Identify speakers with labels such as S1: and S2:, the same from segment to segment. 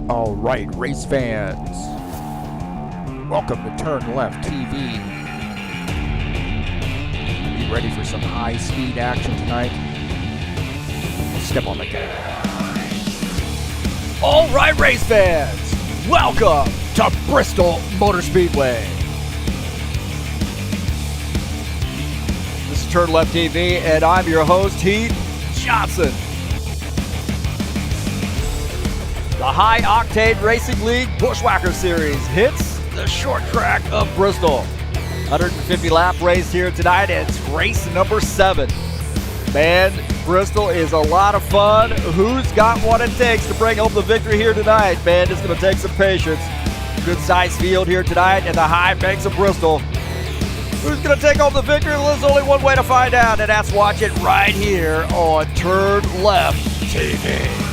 S1: All right, race fans, welcome to TurnLeftTV. You ready for some high-speed action tonight? Step on the gas. All right, race fans, welcome to Bristol Motor Speedway. This is TurnLeftTV, and I'm your host, Heath Johnson. The High Octane Racing League Buschwackers Series hits the short track of Bristol. 150 lap race here tonight, and it's race number 7. Man, Bristol is a lot of fun. Who's got what it takes to bring home the victory here tonight? Man, it's going to take some patience. Good size field here tonight at the high banks of Bristol. Who's going to take home the victory? There's only one way to find out, and that's watch it right here on TurnLeftTV.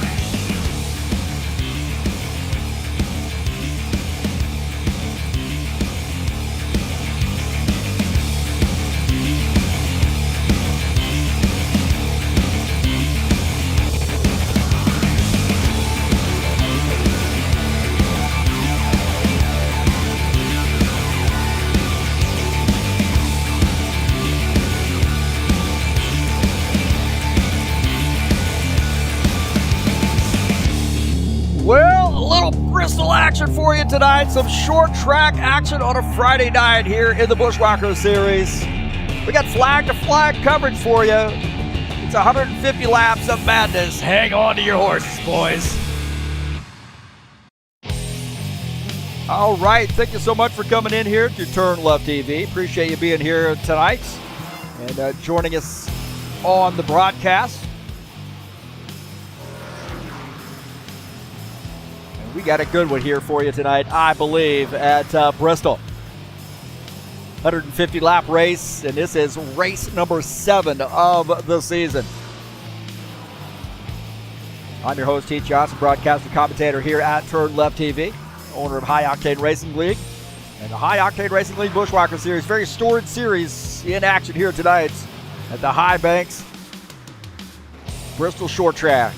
S1: Well, a little Bristol action for you tonight. Some short track action on a Friday night here in the Buschwackers Series. We got flag to flag coverage for you. It's 150 laps of madness. Hang on to your horses, boys. All right, thank you so much for coming in here to TurnLeftTV. Appreciate you being here tonight and joining us on the broadcast. We got a good one here for you tonight, I believe, at Bristol. 150 lap race, and this is race number 7 of the season. I'm your host, Heath Johnson, broadcaster commentator here at TurnLeftTV, owner of High Octane Racing League and the High Octane Racing League Buschwacker Series. Very storied series in action here tonight at the High Banks Bristol Short Track.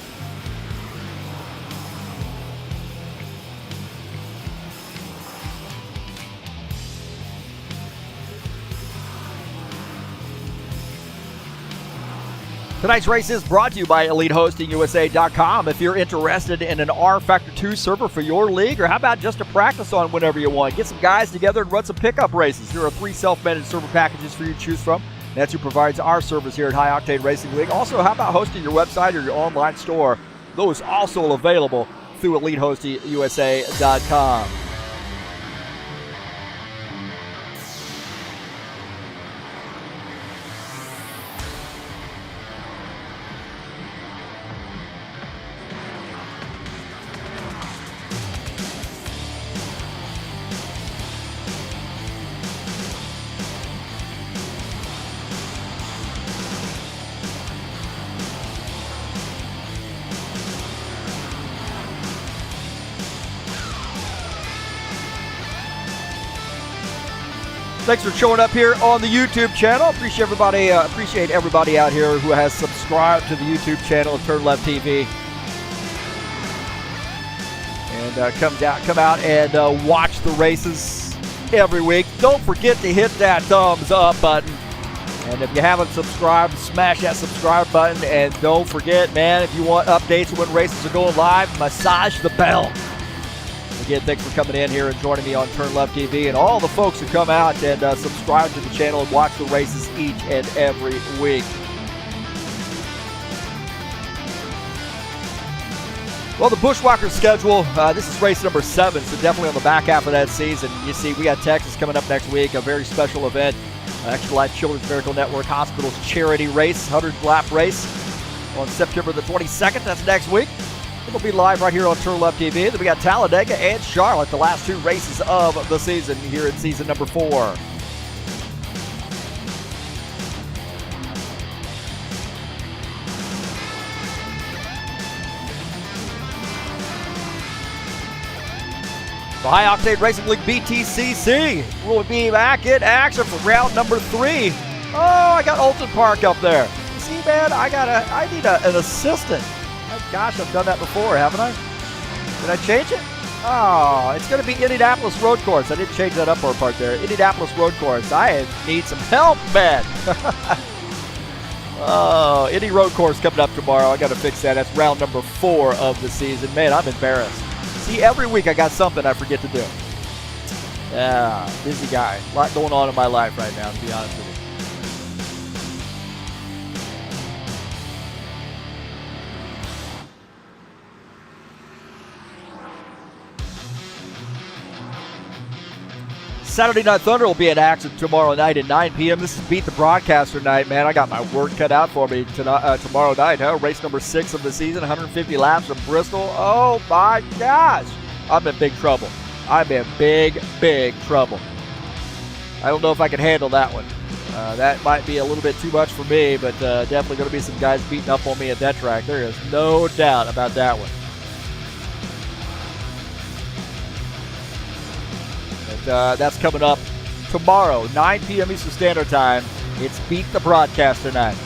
S1: Tonight's race is brought to you by EliteHostingUSA.com. If you're interested in an rFactor 2 server for your league, or how about just to practice on whenever you want, get some guys together and run some pickup races. There are 3 self-managed server packages for you to choose from. That's who provides our servers here at High Octane Racing League. Also, how about hosting your website or your online store? Those also available through EliteHostingUSA.com. Thanks for showing up here on the YouTube channel. Appreciate everybody out here who has subscribed to the YouTube channel of TurnLeftTV and come out and watch the races every week. Don't forget to hit that thumbs up button, and if you haven't subscribed, smash that subscribe button. And don't forget, man, if you want updates when races are going live, massage the bell. Again, thanks for coming in here and joining me on TurnLeftTV, and all the folks who come out and subscribe to the channel and watch the races each and every week. Well, the Buschwackers schedule, this is race number 7, so definitely on the back half of that season. You see, we got Texas coming up next week, a very special event, Extra Life Children's Miracle Network Hospital's charity race, 100-lap race on September the 22nd. That's next week. It'll be live right here on TurnLeftTV. Then we got Talladega and Charlotte, the last 2 races of the season here in season number 4. The High Octane Racing League BTCC will be back in action for round number 3. Oh, I got Alton Park up there. See, man, I need an assistant. Gosh, I've done that before, haven't I? Did I change it? Oh, it's going to be Indianapolis Road Course. I didn't change that upper part there. Indianapolis Road Course. I need some help, man. Oh, Indy Road Course coming up tomorrow. I got to fix that. That's round number 4 of the season. Man, I'm embarrassed. See, every week I got something I forget to do. Yeah, busy guy. A lot going on in my life right now, to be honest with you. Saturday Night Thunder will be in action tomorrow night at 9 p.m. This is Beat the Broadcaster night, man. I got my work cut out for me tomorrow night. Race number 6 of the season, 150 laps from Bristol. Oh, my gosh. I'm in big trouble. I'm in big, big trouble. I don't know if I can handle that one. That might be a little bit too much for me, but definitely going to be some guys beating up on me at that track. There is no doubt about that one. That's coming up tomorrow, 9 p.m. Eastern Standard Time. It's Beat the Broadcaster night.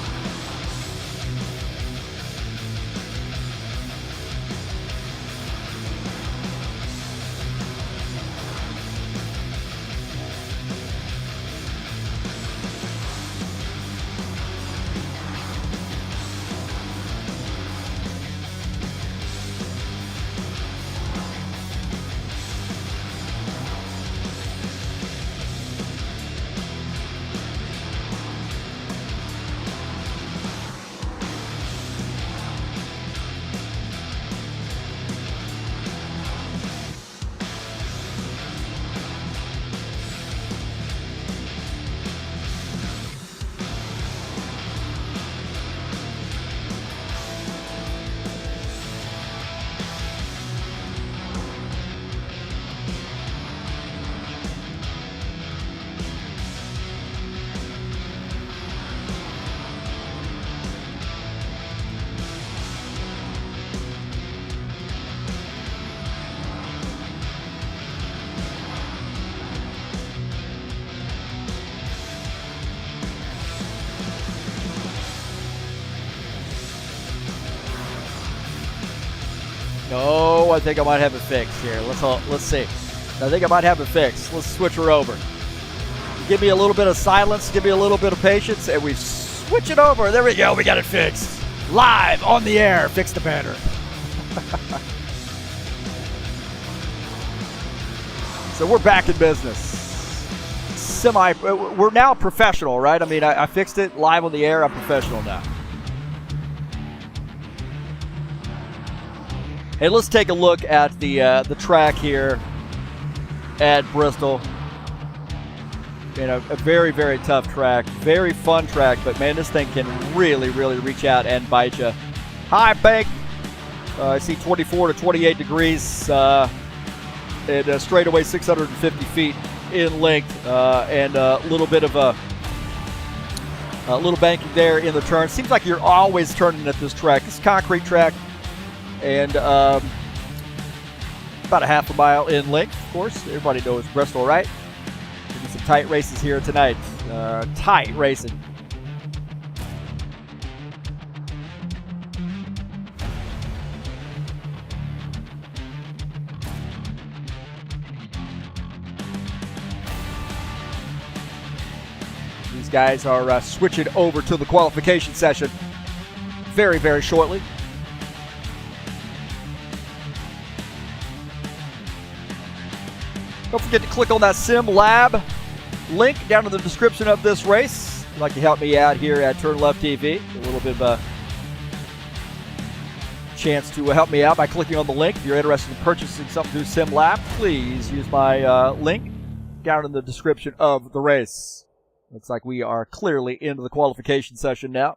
S1: No, I think I might have it fixed here. Let's see. I think I might have it fixed. Let's switch her over. Give me a little bit of silence. Give me a little bit of patience, and we switch it over. There we go. We got it fixed. Live on the air. Fix the banner. So we're back in business. We're now professional, right? I mean, I fixed it live on the air. I'm professional now. Hey, let's take a look at the track here at Bristol. You know, a very, very tough track, very fun track, but man, this thing can really, really reach out and bite you. High bank, I see 24 to 28 degrees, and straightaway 650 feet in length, and a little bit of a little banking there in the turn. Seems like you're always turning at this track. It's a concrete track. And about a half a mile in length, of course. Everybody knows Bristol, right? There'll be some tight races here tonight. Tight racing. These guys are switching over to the qualification session very, very shortly. Don't forget to click on that Sim Lab link down in the description of this race. If you'd like to help me out here at TurnLeftTV, a little bit of a chance to help me out by clicking on the link. If you're interested in purchasing something through Sim Lab, please use my link down in the description of the race. Looks like we are clearly into the qualification session now.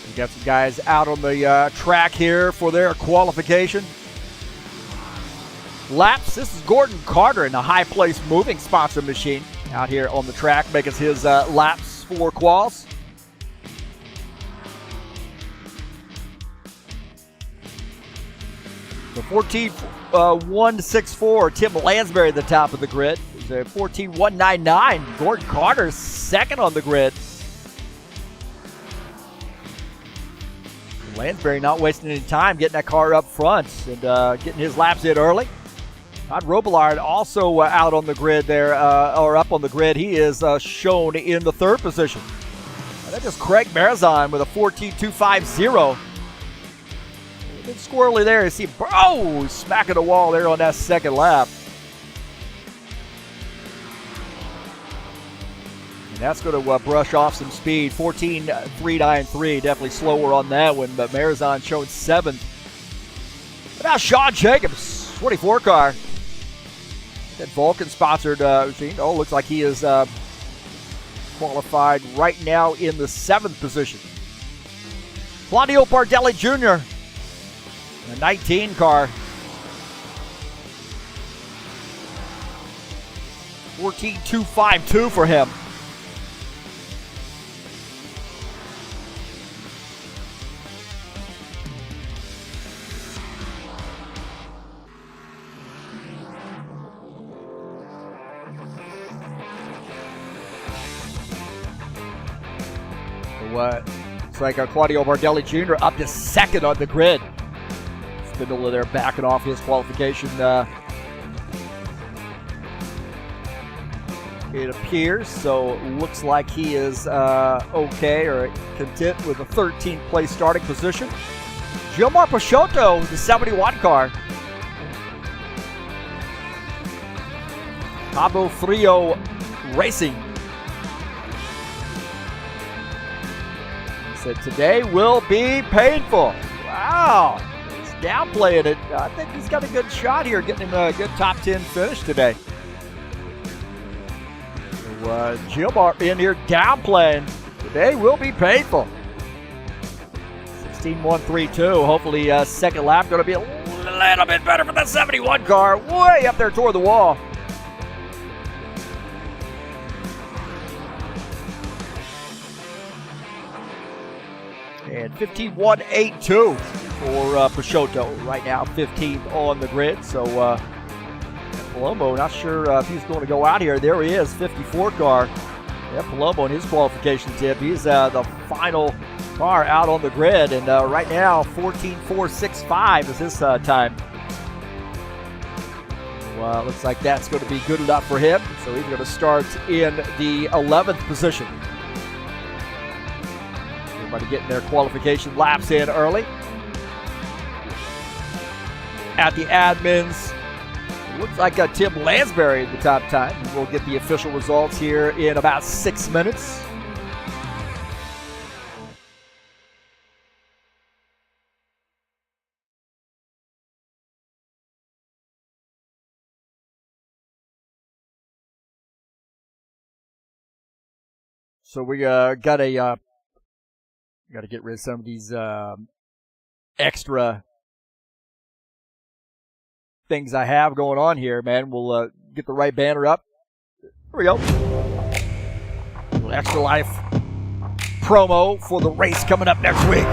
S1: We got some guys out on the track here for their qualification laps. This is Gordon Carter in the High Place Moving sponsor machine. out here on the track, making his laps for quals. The 14.164, Tim Lansbury at the top of the grid. There's a 14.199, Gordon Carter second on the grid. Lansbury not wasting any time getting that car up front and getting his laps in early. Todd Robillard also out on the grid there, or up on the grid. He is shown in the third position. And that is Craig Marazon with a 14.250. A bit squirrely there. You see, smacking the wall there on that second lap. And that's going to brush off some speed. 14.393, definitely slower on that one, but Marazon showing seventh. But now Sean Jacobs, 24 car. That Vulcan-sponsored machine. Oh, looks like he is qualified right now in the seventh position. Claudio Bardelli Jr., a 19 car. 14.252 for him. Looks like Claudio Bardelli Jr. up to second on the grid. Spindler there backing off his qualification. It appears, so looks like he is okay or content with a 13th place starting position. Gilmar Peixoto, the 71 car. Cabo Frio Racing. Said today will be painful. Wow, he's downplaying it. I think he's got a good shot here, getting him a good top 10 finish today. So, Gilmar in here downplaying. Today will be painful. 16.132. Hopefully, second lap going to be a little bit better for the 71 car. Way up there toward the wall. And 15.182 for Peixoto. Right now, 15th on the grid. So, Palumbo, not sure if he's going to go out here. There he is, 54 car. Yeah, Palumbo in his qualification tip. He's the final car out on the grid. And right now, 14.465 is his time. Well, looks like that's going to be good enough for him. So he's going to start in the 11th position. Everybody getting their qualification laps in early. At the admins, it looks like Tim Lansbury at the top time. We'll get the official results here in about 6 minutes. So we got to get rid of some of these extra things I have going on here, man. We'll get the right banner up. Here we go. A little Extra Life promo for the race coming up next week.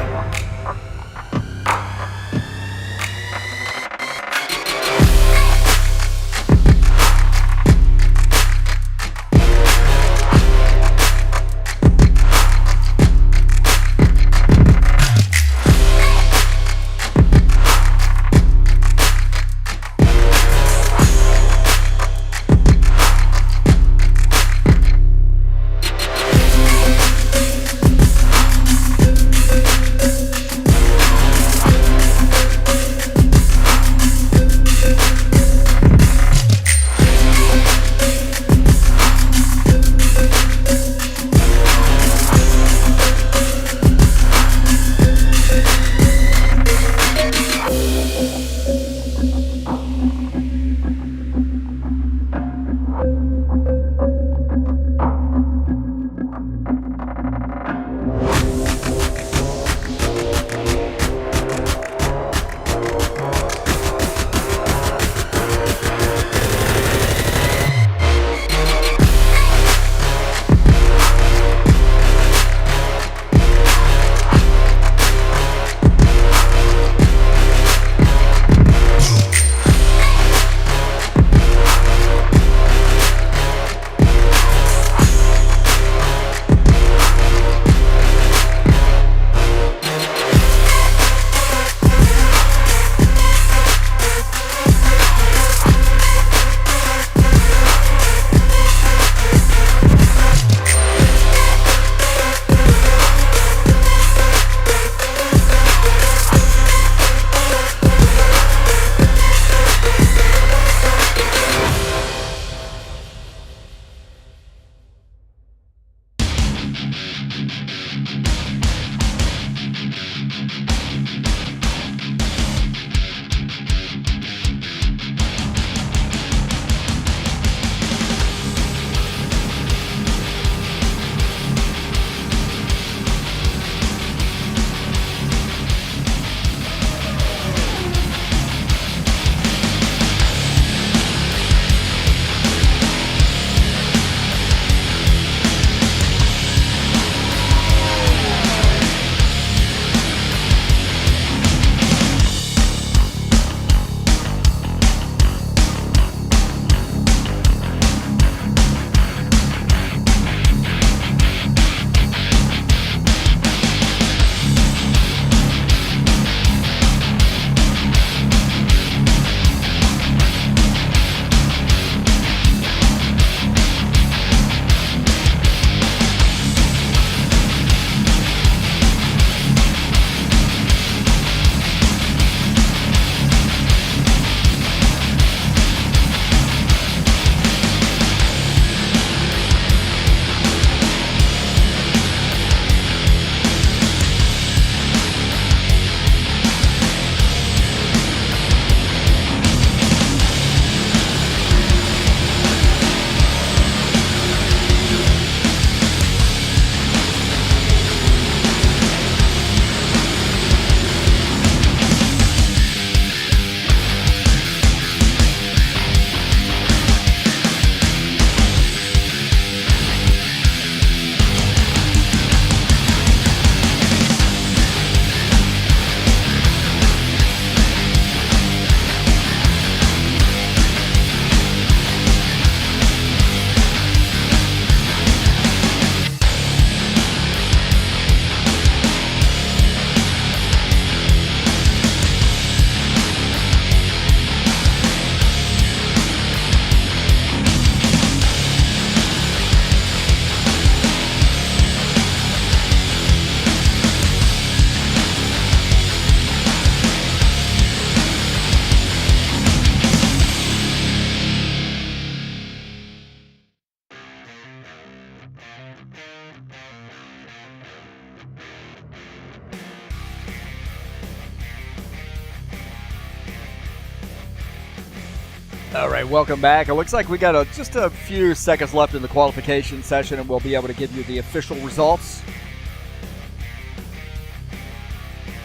S1: All right, welcome back. It looks like we got just a few seconds left in the qualification session, and we'll be able to give you the official results.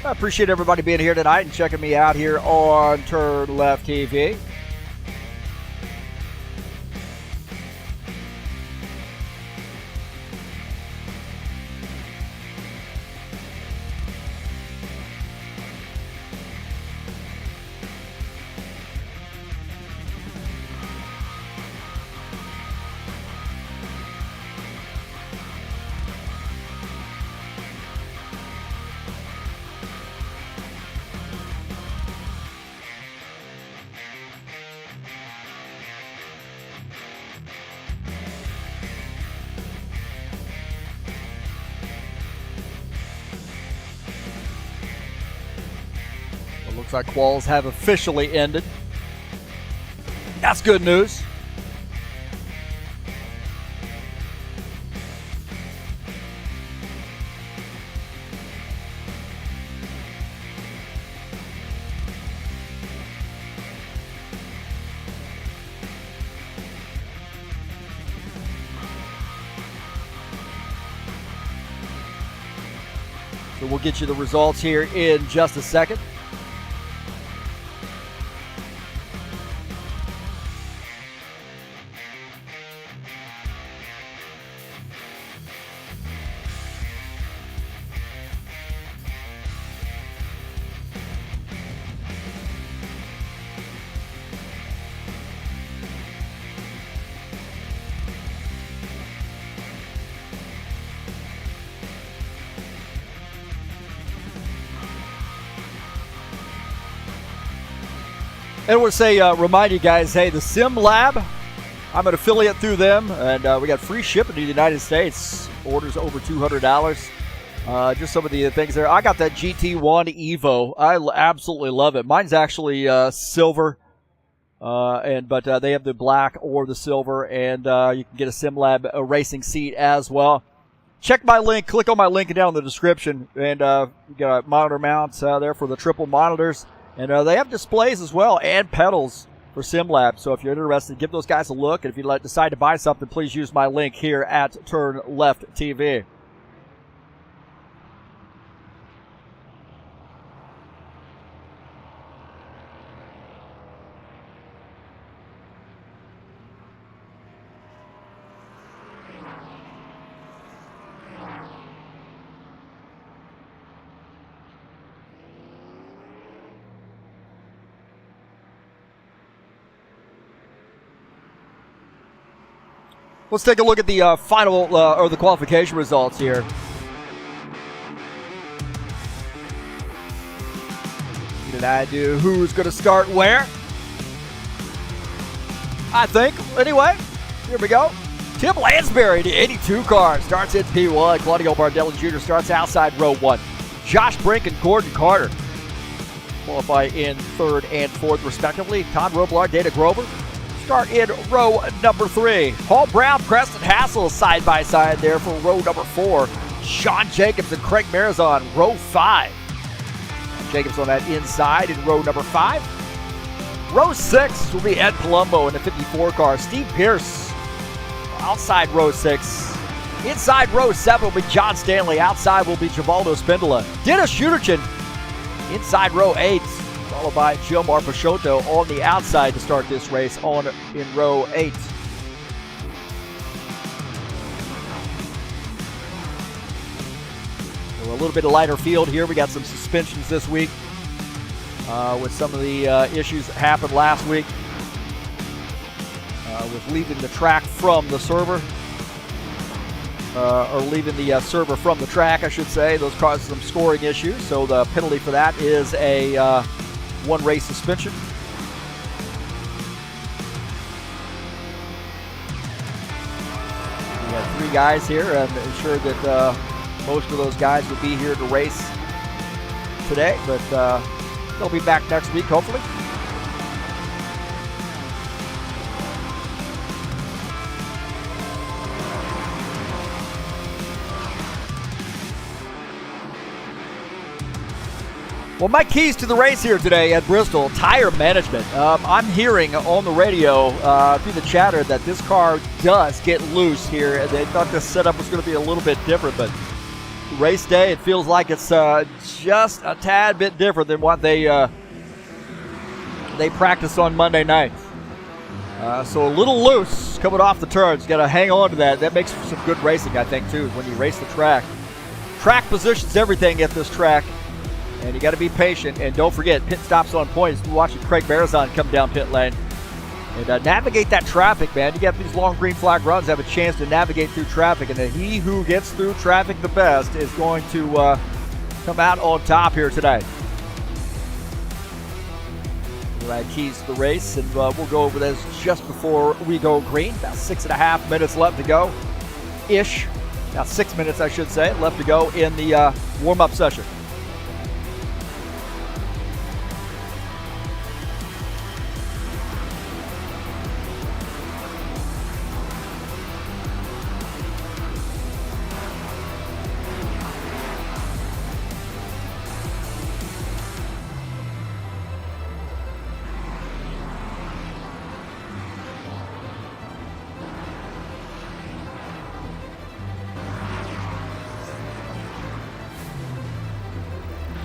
S1: I appreciate everybody being here tonight and checking me out here on TurnLeftTV. Looks like quals have officially ended. That's good news. So we'll get you the results here in just a second. And we'll say, remind you guys, hey, the Sim Lab, I'm an affiliate through them, and we got free shipping to the United States. Orders over $200. Just some of the things there. I got that GT1 Evo. I absolutely love it. Mine's actually silver, but they have the black or the silver, and you can get a Sim Lab racing seat as well. check my link. Click on my link down in the description. And you got a monitor mount there for the triple monitors. And they have displays as well and pedals for SimLab. So if you're interested, give those guys a look. And if you decide to buy something, please use my link here at TurnLeftTV. Let's take a look at the final or the qualification results here. Get an idea who's going to start where. I think. Anyway, here we go. Tim Lansbury, the 82 car, starts in P1. Claudio Bardelli Jr. starts outside row 1. Josh Brink and Gordon Carter qualify in 3rd and 4th, respectively. Todd Robillard, Dana Grover start in row number 3. Paul Brown, Preston Hassel side by side there for row number 4. Sean Jacobs and Craig Marizon, row 5. Jacobs on that inside in row number 5. Row 6 will be Ed Palumbo in the 54 car. Steve Pierce outside row 6. Inside row 7 will be John Stanley. Outside will be Givaldo Spindola. Dennis Schuderchen inside row 8. Followed by Gilmar Pachotto on the outside to start this race in row 8. So a little bit of lighter field here. We got some suspensions this week with some of the issues that happened last week with leaving the track from the server. Or leaving the server from the track, I should say. Those caused some scoring issues. So the penalty for that is a 1 race suspension. We have 3 guys here. I'm sure that most of those guys will be here to race today, but they'll be back next week, hopefully. Well, my keys to the race here today at Bristol, tire management. I'm hearing on the radio through the chatter that this car does get loose here. And they thought this setup was going to be a little bit different, but race day, it feels like it's just a tad bit different than what they practiced on Monday night. So a little loose coming off the turns. Got to hang on to that. That makes for some good racing, I think, too, when you race the track. Track positions everything at this track. And you got to be patient, and don't forget, pit stops on point. You're watching Craig Marizon come down pit lane. And navigate that traffic, man. You get these long green flag runs, have a chance to navigate through traffic, and he who gets through traffic the best is going to come out on top here tonight. Right, keys to the race, and we'll go over this just before we go green. About 6.5 minutes left to go, ish. About 6 minutes, I should say, left to go in the warm-up session.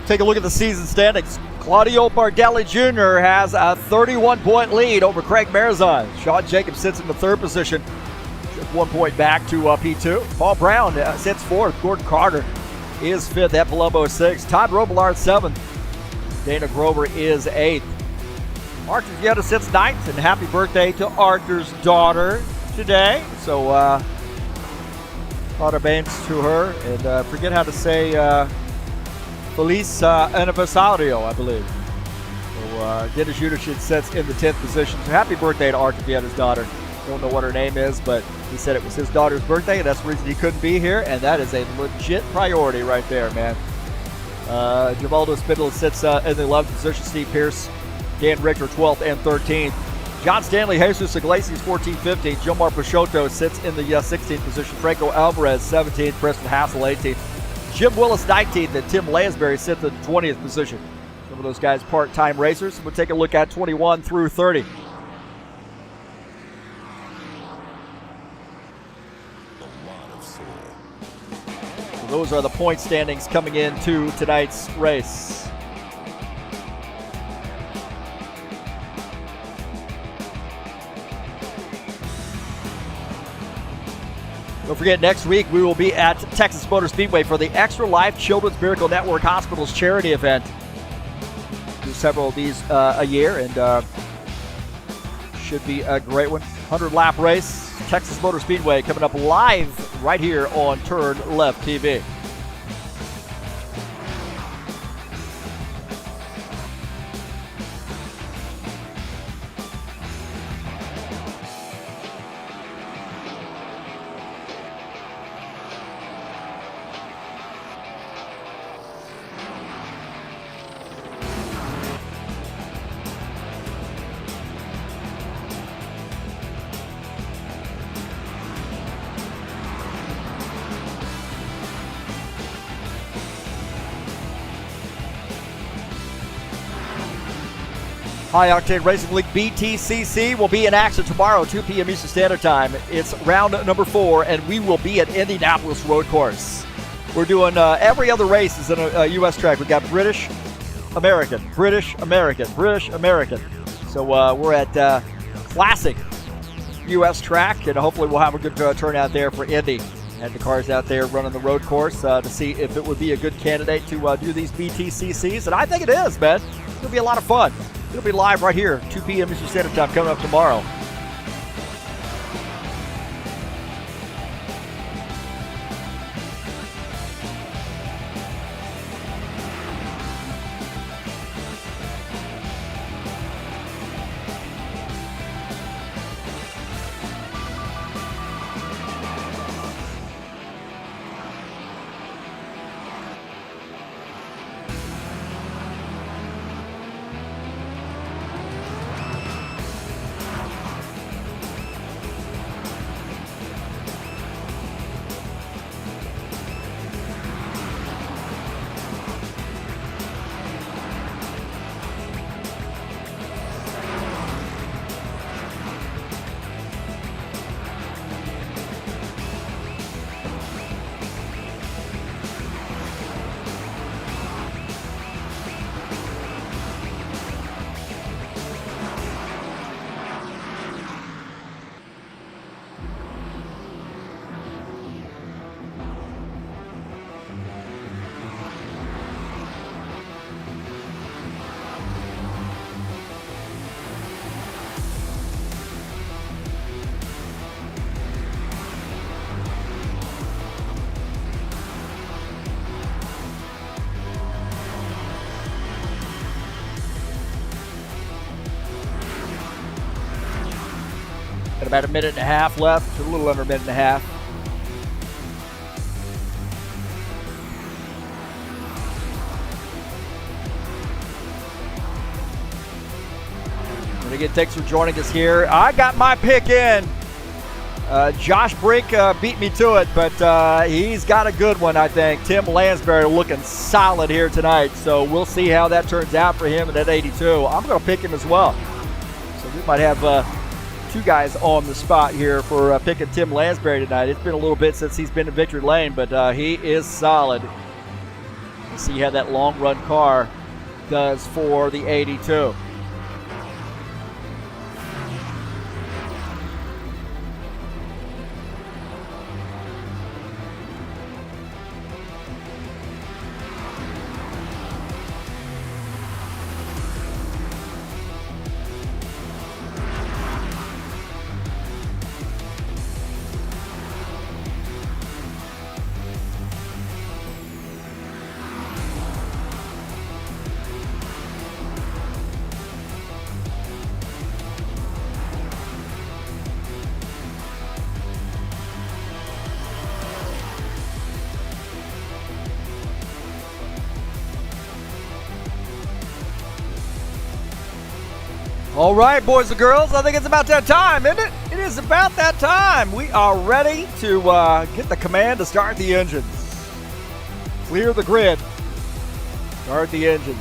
S1: Take a look at the season standings. Claudio Bardelli Jr. has a 31-point lead over Craig Marizon. Sean Jacobs sits in the 3rd position, just 1 point back to P2. Paul Brown sits 4th. Gordon Carter is 5th. At Palumbo 6th. Todd Robillard 7th. Dana Grover is 8th. Arthur Vieta sits 9th, and happy birthday to Arthur's daughter today. So, Father Baines to her, and forget how to say Feliz Aniversario, I believe. So Dennis Schuderchen sits in the 10th position. So happy birthday to Arthur Vieta's daughter. Don't know what her name is, but he said it was his daughter's birthday, and that's the reason he couldn't be here, and that is a legit priority right there, man. Givaldo Spindola sits in the 11th position. Steve Pierce, Dan Richter 12th and 13th. John Stanley, Jesus Iglesias, 14-15. Jomar Peixoto sits in the 16th position. Franco Alvarez, 17th. Preston Hassel, 18th. Jim Willis, 19th. And Tim Lansbury sits in the 20th position. Some of those guys part-time racers. We'll take a look at 21 through 30. So those are the point standings coming into tonight's race. Don't forget, next week we will be at Texas Motor Speedway for the Extra Life Children's Miracle Network Hospitals charity event. Do several of these a year, and should be a great one. 100-lap race, Texas Motor Speedway, coming up live right here on TurnLeftTV. High Octane Racing League BTCC will be in action tomorrow, 2 p.m. Eastern Standard Time. It's round number 4, and we will be at Indianapolis Road Course. We're doing every other race is in a U.S. track. We've got British, American, British, American, British, American. So we're at classic U.S. track, and hopefully we'll have a good turnout there for Indy. And the cars out there running the road course to see if it would be a good candidate to do these BTCCs. And I think it is, man. It's going to be a lot of fun. It'll be live right here, 2 p.m. Eastern Standard Time, coming up tomorrow. Got about a minute and a half left, a little under a minute and a half. And again, thanks for joining us here. I got my pick in. Josh Brink beat me to it, but he's got a good one, I think. Tim Lansbury looking solid here tonight, so we'll see how that turns out for him in that 82. I'm going to pick him as well. So we might have two guys on the spot here for picking Tim Lansbury tonight. It's been a little bit since he's been in victory lane, but he is solid. Let's see how that long run car does for the 82. All right, boys and girls, I think it's about that time, isn't it? It is about that time. We are ready to get the command to start the engines. Clear the grid. Start the engines.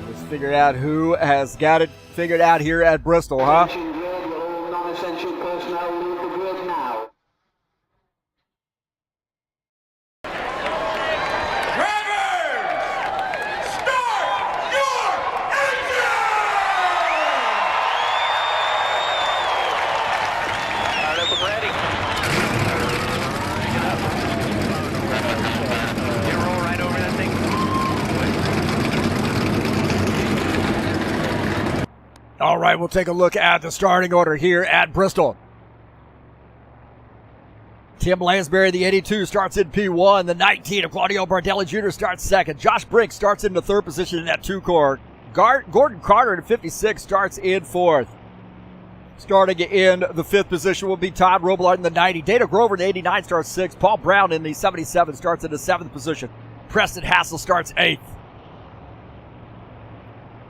S1: Let's figure out who has got it figured out here at Bristol, huh?
S2: Non-essential personnel leave the grid now.
S1: All right, we'll take a look at the starting order here at Bristol. Tim Lansbury, the 82, starts in P1. The 19 of Claudio Bardelli Jr. starts second. Josh Brink starts in the third position in that 2 car. Gordon Carter in 56 starts in fourth. Starting in the 5th position will be Todd Robillard in the 90. Dana Grover in the 89 starts 6th. Paul Brown in the 77 starts in the 7th position. Preston Hassel starts 8th.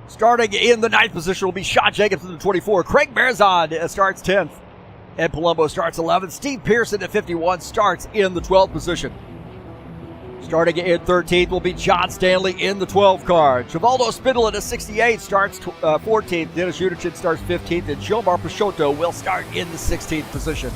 S1: Starting in the 9th position will be Sean Jacobs in the 24. Craig Marizon starts 10th. Ed Palumbo starts 11th. Steve Pearson at 51 starts in the 12th position. Starting in 13th will be John Stanley in the 12 car. Givaldo Spindle at a 68 starts 14th. Dennis Udichin starts 15th. And Jomar Peixoto will start in the 16th position.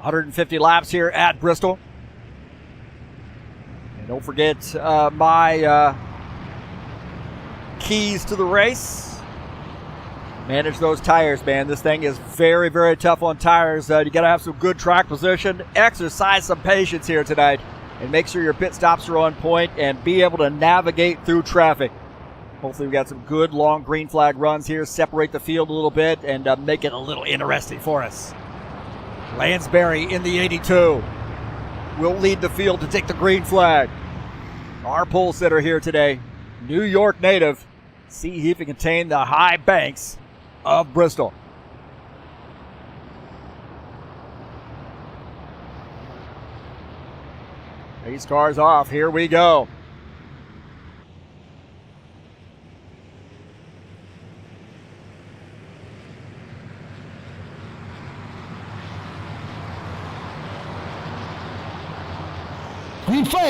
S1: .150 laps here at Bristol. And don't forget my keys to the race. Manage those tires, man. This thing is very, very tough on tires. You got to have some good track position. Exercise some patience here tonight. And make sure your pit stops are on point and be able to navigate through traffic. Hopefully we got some good long green flag runs here. Separate the field a little bit and make it a little interesting for us. Lansbury in the 82 will lead the field to take the green flag. Our pole sitter here today, New York native. See if he can contain the high banks of Bristol. These cars off. Here we go.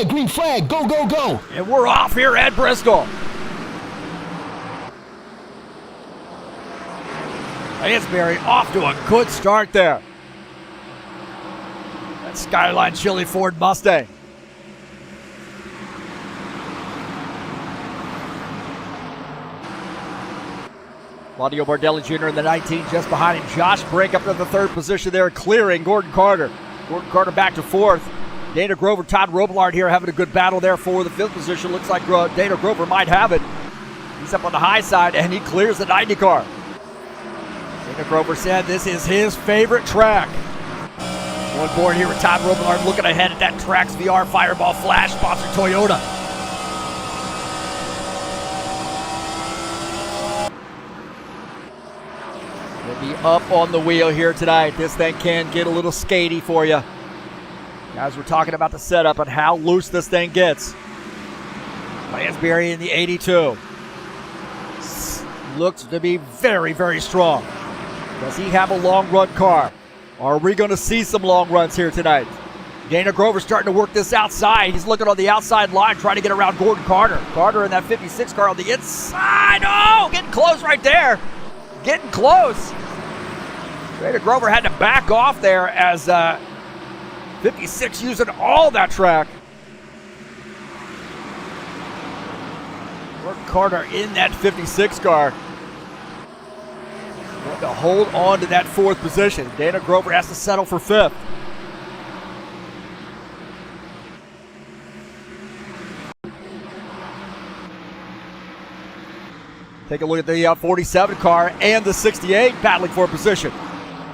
S3: Green flag, go, go, go.
S1: And we're off here at Bristol. Lansbury off to a good start there. That Skyline Chili Ford Mustang. Claudio Bardelli Jr. in the 19 just behind him. Josh Brink up to the 3rd position there, clearing Gordon Carter. Gordon Carter back to 4th. Dana Grover, Todd Robillard here having a good battle there for the 5th position. Looks like Dana Grover might have it. He's up on the high side and he clears the 90 car. Dana Grover said this is his favorite track. On board here with Todd Robillard looking ahead at that Trax VR Fireball Flash sponsored Toyota. He'll be up on the wheel here tonight. This thing can get a little skatey for you. Guys, we're talking about the setup and how loose this thing gets. Lansbury in the 82. Looks to be very, very strong. Does he have a long run car? Are we going to see some long runs here tonight? Dana Grover starting to work this outside. He's looking on the outside line, trying to get around Gordon Carter. Carter in that 56 car on the inside. Oh, getting close right there. Getting close. Dana Grover had to back off there as 56 using all that track. Gordon Carter in that 56 car. Going to hold on to that 4th position. Dana Grover has to settle for 5th. Take a look at the 47 car and the 68 battling for position.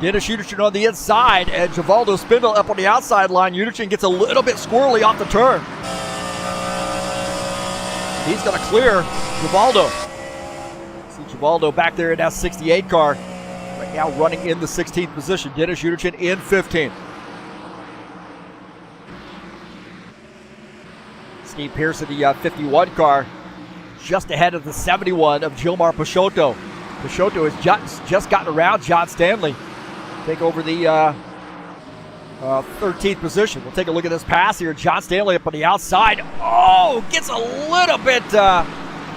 S1: Dennis Udichin on the inside and Givaldo Spindle up on the outside line. Udichin gets a little bit squirrely off the turn. He's going to clear Givaldo. See Givaldo back there in that 68 car. now running in the 16th position. Dennis Uderchin in 15th. Steve Pierce in the 51 car, just ahead of the 71 of Gilmar Peixoto. Peixoto has just gotten around John Stanley. Take over the 13th position. We'll take a look at this pass here. John Stanley up on the outside. Oh, gets a little bit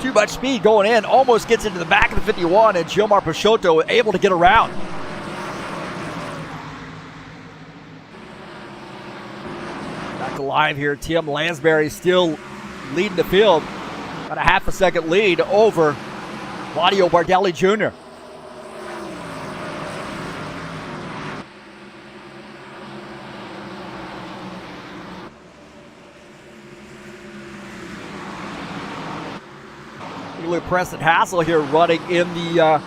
S1: too much speed going in. Almost gets into the back of the 51, and Gilmar Peixoto able to get around. Back to live here. Tim Lansbury still leading the field. About a half a second lead over Claudio Bardelli Jr. Look at Preston Hassel here running in the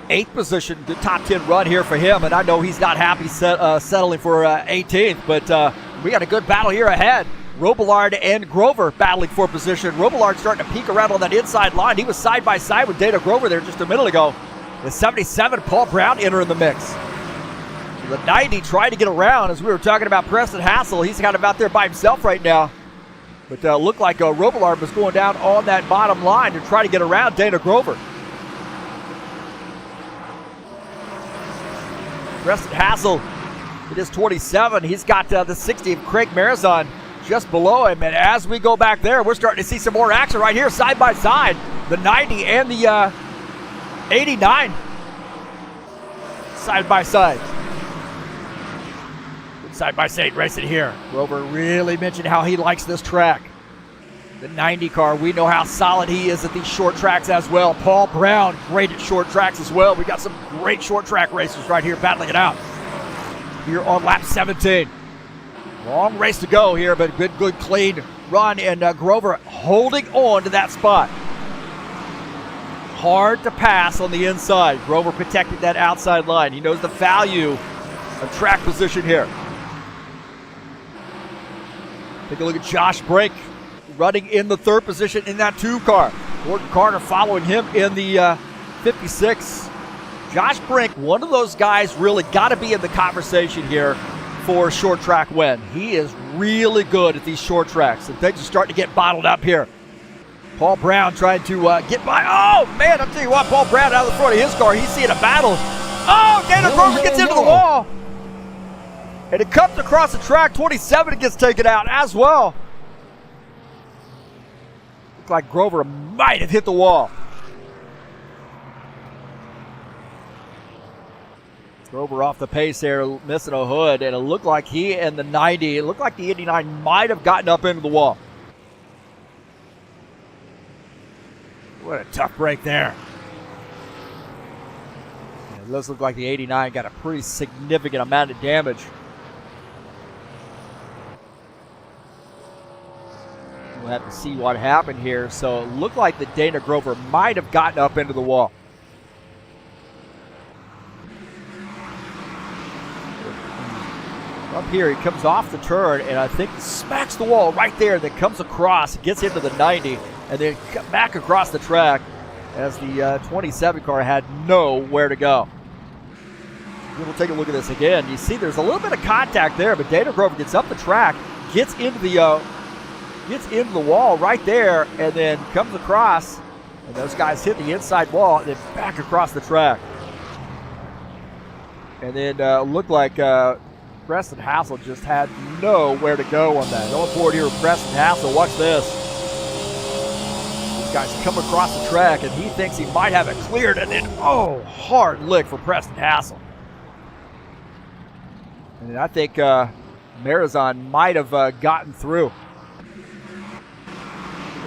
S1: 8th position. Good top 10 run here for him, and I know he's not happy settling for 18th, but we got a good battle here ahead. Robillard and Grover battling for position. Robillard starting to peek around on that inside line. He was side by side with Dana Grover there just a minute ago. The 77, Paul Brown, entering the mix. The 90 trying to get around, as we were talking about Preston Hassel. He's kind of out there by himself right now. But looked like Robillard was going down on that bottom line to try to get around Dana Grover. Preston Hassel, it is 27. He's got the 60 of Craig Marizon just below him. And as we go back there, we're starting to see some more action right here, side by side. The 90 and the 89. Side by side. Side-by-side racing here. Grover really mentioned how he likes this track. The 90 car, we know how solid he is at these short tracks as well. Paul Brown, great at short tracks as well. We got some great short track racers right here battling it out. Here on lap 17. Long race to go here, but good clean run. And Grover holding on to that spot. Hard to pass on the inside. Grover protected that outside line. He knows the value of track position here. Take a look at Josh Brink running in the 3rd position in that 2 car. Gordon Carter following him in the 56. Josh Brink, one of those guys really got to be in the conversation here for a short track win. He is really good at these short tracks, and things are starting to get bottled up here. Paul Brown trying to get by. Oh, man, I'll tell you what, Paul Brown out of the front of his car. He's seeing a battle. Oh, Dana Grover gets into the wall. And it comes across the track. 27 gets taken out as well. Looks like Grover might have hit the wall. Grover off the pace there, missing a hood. And it looked like he and the 90, it looked like the 89 might have gotten up into the wall. What a tough break there. Yeah, it does look like the 89 got a pretty significant amount of damage. We'll have to see what happened here. So it looked like the Dana Grover might have gotten up into the wall. Up here, he comes off the turn, and I think smacks the wall right there, then comes across, gets into the 90, and then back across the track as the 27 car had nowhere to go. We'll take a look at this again. You see there's a little bit of contact there, but Dana Grover gets up the track, gets into the wall right there, and then comes across, and those guys hit the inside wall and then back across the track. And then looked like Preston Hassel just had nowhere to go on that. On board here with Preston Hassel. Watch this. These guys come across the track, and he thinks he might have it cleared, and then, oh, hard lick for Preston Hassel. And I think Marizon might have gotten through.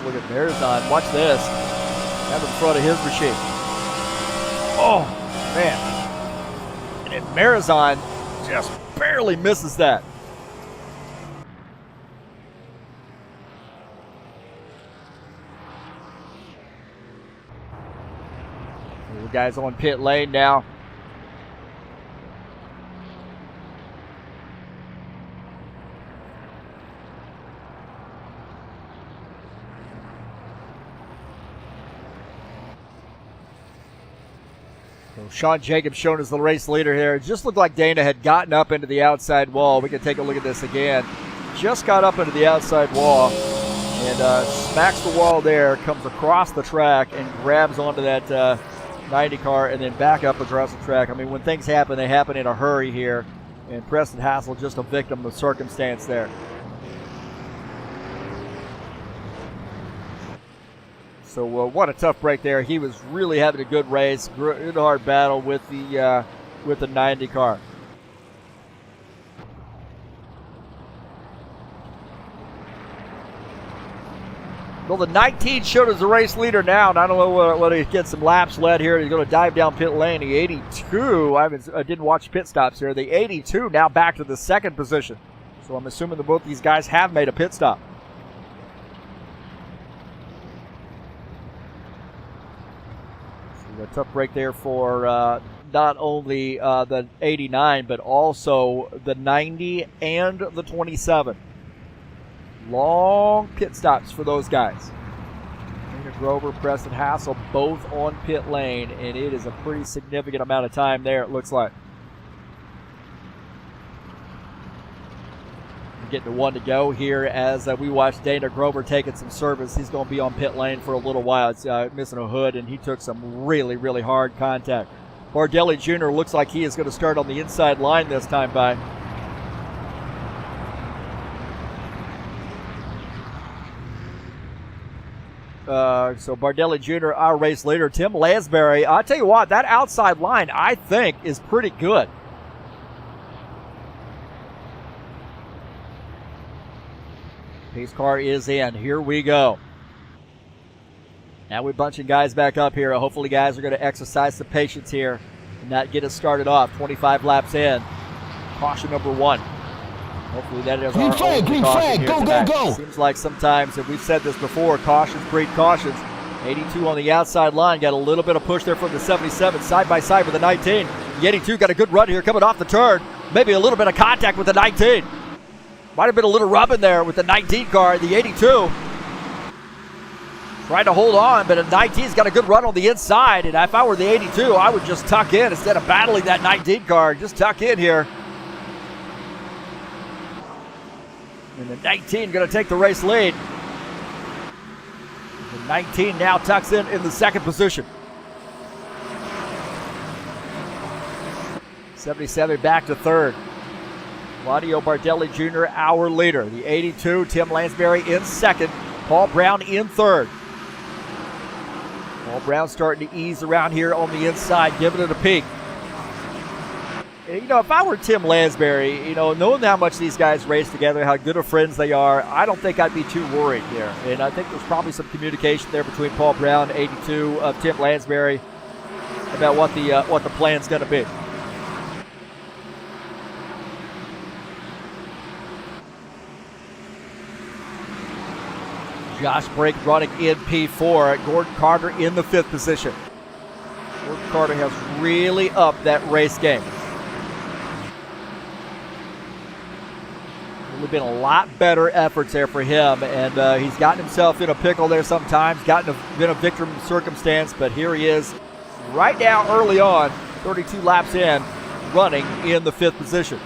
S1: Look at Marizon. Watch this. Right in front of his machine. Oh, man. And then Marizon just barely misses that. The guys on pit lane now. So Sean Jacobs shown as the race leader here. It just looked like Dana had gotten up into the outside wall. We can take a look at this again. Just got up into the outside wall and smacks the wall there, comes across the track and grabs onto that 90 car and then back up across the track. I mean, when things happen, they happen in a hurry here. And Preston Hassel just a victim of circumstance there. So what a tough break there. He was really having a good race, good hard battle with the 90 car. Well, the 19 showed as the race leader now, and I don't know whether he gets some laps led here. He's going to dive down pit lane. The 82, I didn't watch pit stops here. The 82 now back to the second position. So I'm assuming that both these guys have made a pit stop. A tough break there for not only the 89, but also the 90 and the 27. Long pit stops for those guys. Dana Grover, Preston Hassel, both on pit lane, and it is a pretty significant amount of time there, it looks like. Getting to one to go here as we watch Dana Grover taking some service. He's going to be on pit lane for a little while. It's missing a hood, and he took some really, really hard contact. Bardelli Jr. looks like he is going to start on the inside line this time by. So Bardelli Jr., our race leader. Tim Lansbury, I'll tell you what, that outside line, I think, is pretty good. Pace car is in. Here we go. Now we're bunching guys back up here. Hopefully guys are going to exercise some patience here and not get us started off. 25 laps in. Caution number 1. Hopefully that is our only caution here tonight. Go. Seems like sometimes, and we've said this before, cautions breed cautions. 82 on the outside line. Got a little bit of push there from the 77 side by side with the 19. The 82 got a good run here coming off the turn. Maybe a little bit of contact with the 19. Might have been a little rubbing there with the 19 car, the 82. Trying to hold on, but the 19's got a good run on the inside, and if I were the 82, I would just tuck in instead of battling that 19 car. Just tuck in here. And the 19 going to take the race lead. The 19 now tucks in the second position. 77 back to third. Claudio Bardelli Jr., our leader. The 82, Tim Lansbury in second. Paul Brown in third. Paul Brown starting to ease around here on the inside, giving it a peek. You know, if I were Tim Lansbury, you know, knowing how much these guys race together, how good of friends they are, I don't think I'd be too worried here. And I think there's probably some communication there between Paul Brown, 82, of Tim Lansbury about what the plan's going to be. Josh Brake running in P4. Gordon Carter in the 5th position. Gordon Carter has really upped that race game. Really been a lot better efforts there for him, and he's gotten himself in a pickle there sometimes, been a victim circumstance, but here he is right now early on, 32 laps in, running in the 5th position.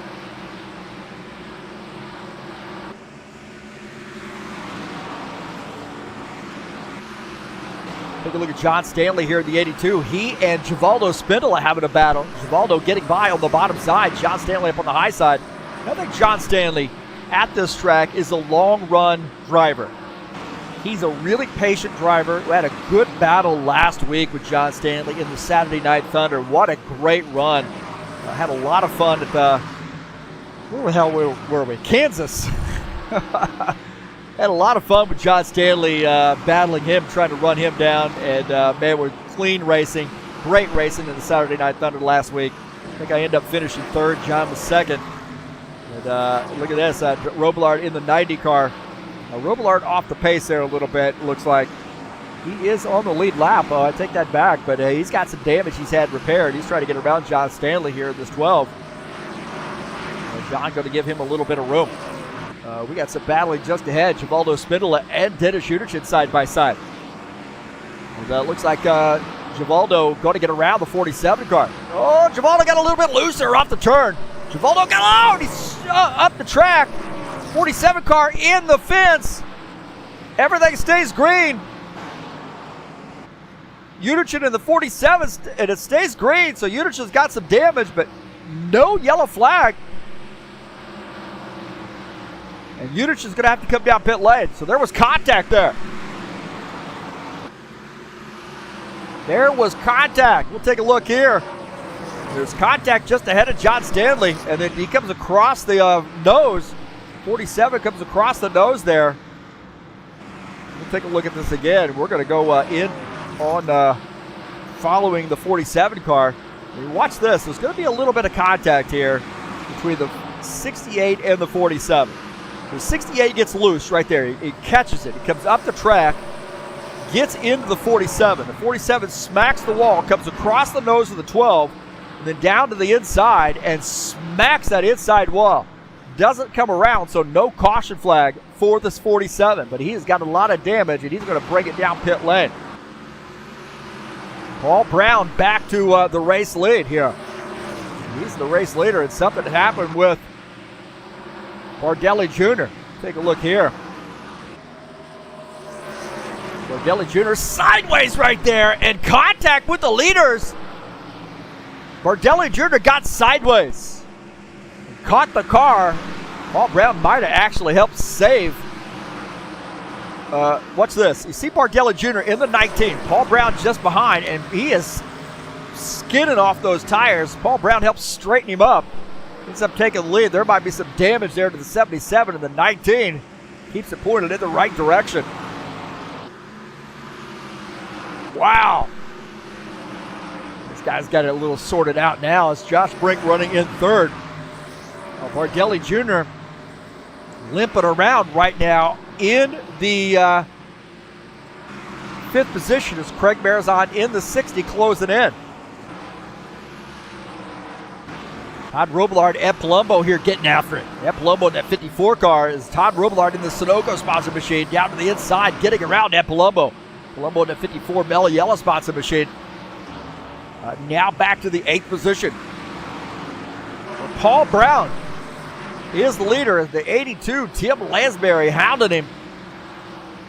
S1: Take a look at John Stanley here in the 82. He and Givaldo Spindola having a battle. Givaldo getting by on the bottom side. John Stanley up on the high side. I think John Stanley at this track is a long-run driver. He's a really patient driver. We had a good battle last week with John Stanley in the Saturday Night Thunder. What a great run. Had a lot of fun at the, where the hell were we? Kansas. Had a lot of fun with John Stanley battling him, trying to run him down. And, man, we're clean racing. Great racing in the Saturday Night Thunder last week. I think I ended up finishing third. John was second. And look at this. Robillard in the 90 car. Robillard off the pace there a little bit, looks like. He is on the lead lap. I take that back. But he's got some damage he's had repaired. He's trying to get around John Stanley here in this 12. And John going to give him a little bit of room. We got some battling just ahead. Givaldo Spindola and Dennis Uderchin side by side. And, looks like Givaldo going to get around the 47 car. Oh, Givaldo got a little bit looser off the turn. Givaldo got out. He's up the track. 47 car in the fence. Everything stays green. Uderchin in the 47, and it stays green, so Uderchin's got some damage, but no yellow flag. And Uderchin's going to have to come down pit lane. So there was contact there. There was contact. We'll take a look here. There's contact just ahead of John Stanley, and then he comes across the nose. 47 comes across the nose there. We'll take a look at this again. We're going to go in on following the 47 car. And watch this. There's going to be a little bit of contact here between the 68 and the 47. The 68 gets loose right there. He catches it. He comes up the track, gets into the 47. The 47 smacks the wall, comes across the nose of the 12, and then down to the inside and smacks that inside wall. Doesn't come around, so no caution flag for this 47, but he has got a lot of damage, and he's going to bring it down pit lane. Paul Brown back to the race lead here. He's the race leader, and something happened with Bardelli Jr. Take a look here. Bardelli Jr. sideways right there, and contact with the leaders. Bardelli Jr. got sideways. Caught the car. Paul Brown might have actually helped save. Watch this. You see Bardelli Jr. in the 19. Paul Brown just behind, and he is skidding off those tires. Paul Brown helps straighten him up. Ends up taking the lead. There might be some damage there to the 77, and the 19 keeps it pointed in the right direction. Wow. This guy's got it a little sorted out now. It's Josh Brink running in third. Bardelli Jr. limping around right now in the fifth position as Craig Marizon in the 60 closing in. Todd Robillard, Ed Palumbo here getting after it. Ed Palumbo in that 54 car is Todd Robillard in the Sunoco sponsored machine down to the inside getting around Ed Palumbo. Palumbo in the 54 Mellow Yellow sponsored machine. Now back to the 8th position. Paul Brown is the leader. The 82, Tim Lansbury, hounding him.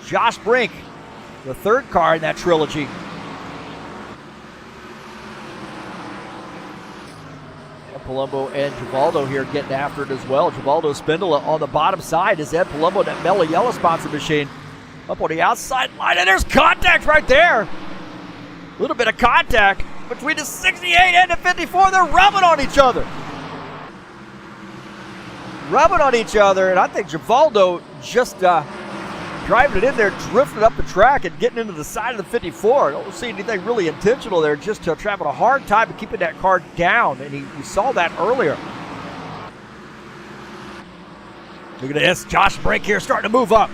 S1: Josh Brink, the third car in that trilogy. Palumbo and Givaldo here getting after it as well. Givaldo Spindola on the bottom side is Ed Palumbo in that Mellow Yellow sponsor machine. Up on the outside line, and there's contact right there. A little bit of contact between the 68 and the 54. They're rubbing on each other. And I think Givaldo just driving it in there, drifting up the track and getting into the side of the 54. I don't see anything really intentional there, just having a hard time of keeping that car down, and you saw that earlier. Look at this, Josh Brink here starting to move up.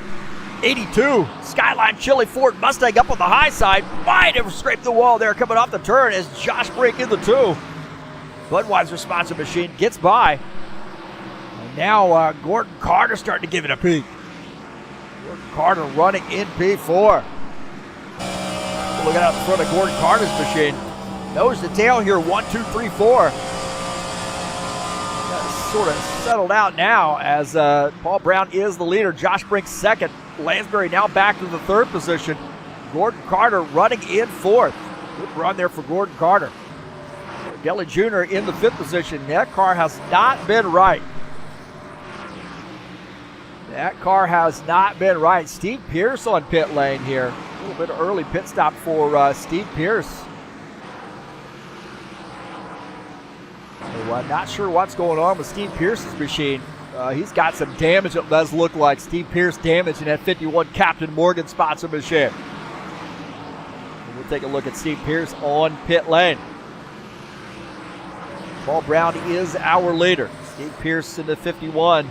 S1: 82, Skyline Chili Ford Mustang up on the high side. Might have scraped the wall there coming off the turn as Josh Brink in the 2. Budweiser sponsor machine gets by. And now Gordon Carter starting to give it a peek. Gordon Carter running in P4. Look out in front of Gordon Carter's machine. Nose to tail here, 1, 2, 3, 4. Sort of settled out now as Paul Brown is the leader. Josh Brink second. Lansbury now back to the 3rd position. Gordon Carter running in 4th. Good run there for Gordon Carter. Bardelli Jr. in the 5th position. That car has not been right. Steve Pierce on pit lane here. A little bit of early pit stop for Steve Pierce. So I'm not sure what's going on with Steve Pierce's machine. He's got some damage, it does look like. Steve Pierce damage in that 51 Captain Morgan sponsor machine. And we'll take a look at Steve Pierce on pit lane. Paul Brown is our leader. Steve Pierce in the 51.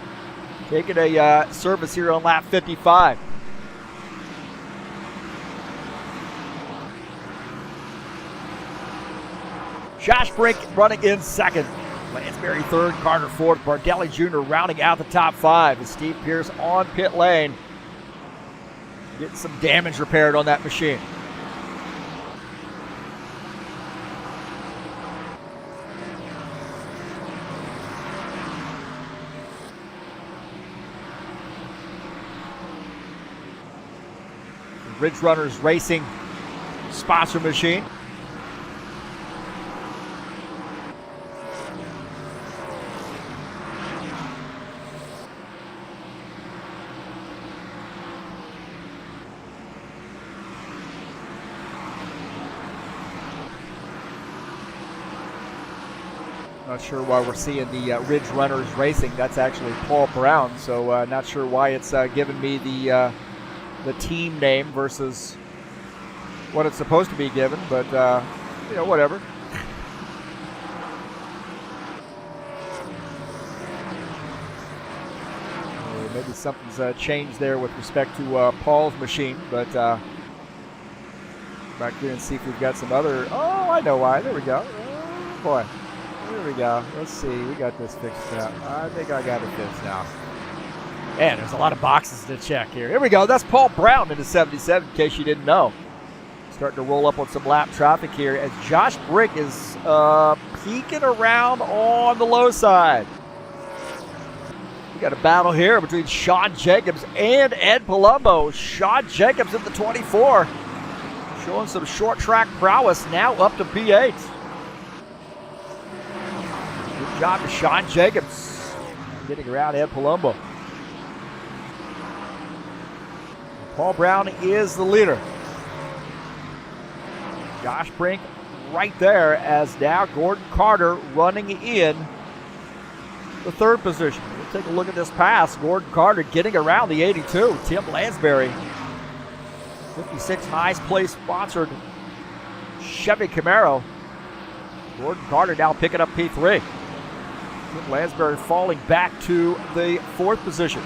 S1: Taking a service here on lap 55. Josh Brink running in 2nd. Lansbury 3rd, Carter 4th. Bardelli Jr. rounding out the top 5. And Steve Pierce on pit lane. Getting some damage repaired on that machine. Ridge Runners Racing sponsor machine. Not sure why we're seeing the Ridge Runners Racing. That's actually Paul Brown, so not sure why it's giving me the team name versus what it's supposed to be given, but you know, whatever. Maybe something's changed there with respect to Paul's machine, but back here and see if we've got some other. Oh, I know why. There we go. Oh, boy. There we go. Let's see. We got this fixed now. I think I got it fixed now. Man, there's a lot of boxes to check here. Here we go. That's Paul Brown in the 77, in case you didn't know. Starting to roll up on some lap traffic here as Josh Brick is peeking around on the low side. We got a battle here between Sean Jacobs and Ed Palumbo. Sean Jacobs at the 24, showing some short track prowess, now up to P8. Good job to Sean Jacobs getting around Ed Palumbo. Paul Brown is the leader. Josh Brink right there as now Gordon Carter running in the third position. We'll take a look at this pass. Gordon Carter getting around the 82. Tim Lansbury, 56 nice place sponsored Chevy Camaro. Gordon Carter now picking up P3. Tim Lansbury falling back to the fourth position.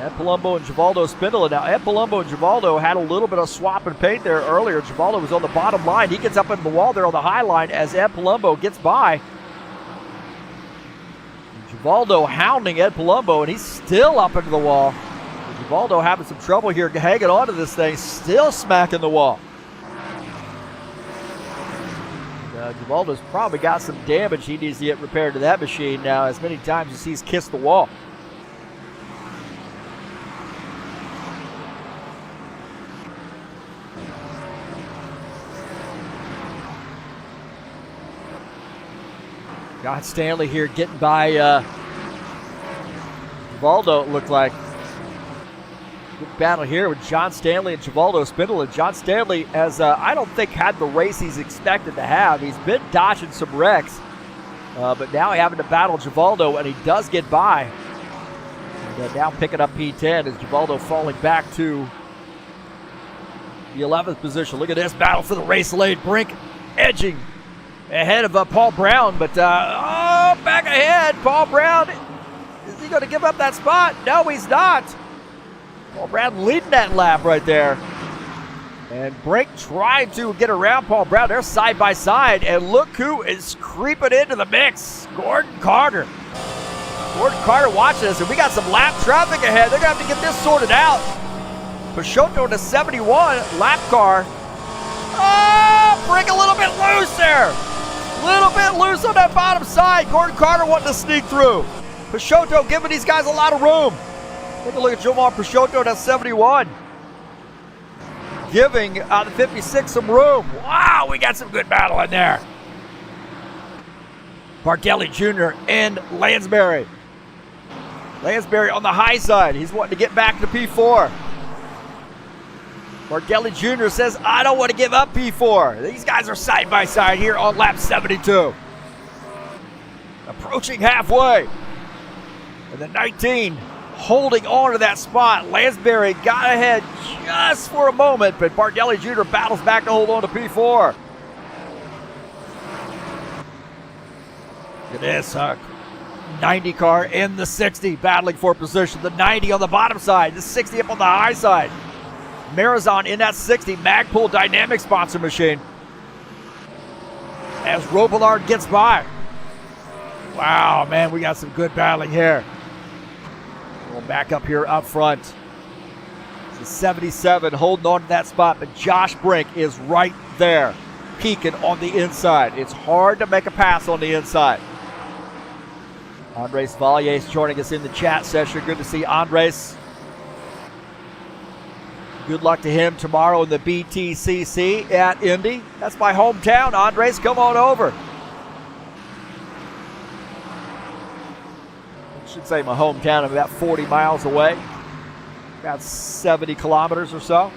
S1: Ed Palumbo and Givaldo Spindola. Now, Ed Palumbo and Givaldo had a little bit of swap and paint there earlier. Givaldo was on the bottom line. He gets up into the wall there on the high line as Ed Palumbo gets by. Givaldo hounding Ed Palumbo, and he's still up into the wall. Givaldo having some trouble here hanging on to this thing, still smacking the wall. Givaldo's probably got some damage he needs to get repaired to that machine now, as many times as he's kissed the wall. John Stanley here getting by Givaldo, it looked like. Good battle here with John Stanley and Givaldo Spindola. John Stanley has, I don't think, had the race he's expected to have. He's been dodging some wrecks, but now having to battle Givaldo, and he does get by. And now picking up P10 as Givaldo falling back to the 11th position. Look at this battle for the race lane. Brink edging ahead of Paul Brown, but back ahead. Paul Brown, is he going to give up that spot? No, he's not. Paul Brown leading that lap right there. And Brink trying to get around Paul Brown. They're side by side, and look who is creeping into the mix. Gordon Carter. Gordon Carter watching this, and we got some lap traffic ahead. They're going to have to get this sorted out. Peixoto to 71, lap car. Oh, Brink a little bit loose there. Little bit loose on that bottom side. Gordon Carter wanting to sneak through. Peixoto giving these guys a lot of room. Take a look at Jomar Peixoto at 71. Giving the 56 some room. Wow, we got some good battle in there. Bardelli Jr. and Lansbury. Lansbury on the high side. He's wanting to get back to P4. Bardelli Jr. says, I don't want to give up P4. These guys are side by side here on lap 72. Approaching halfway. And the 19 holding on to that spot. Lansbury got ahead just for a moment, but Bardelli Jr. battles back to hold on to P4. Look at this, 90 car in the 60 battling for position. The 90 on the bottom side, the 60 up on the high side. Marazon in that 60 Magpul Dynamic sponsor machine. As Robillard gets by. Wow, man, we got some good battling here. We'll back up here up front. It's a 77 holding on to that spot, but Josh Brink is right there, peeking on the inside. It's hard to make a pass on the inside. Andres Valles joining us in the chat session. Good to see Andres. Good luck to him tomorrow in the BTCC at Indy. That's my hometown. Andres, come on over. I should say my hometown. I'm about 40 miles away. About 70 kilometers or so.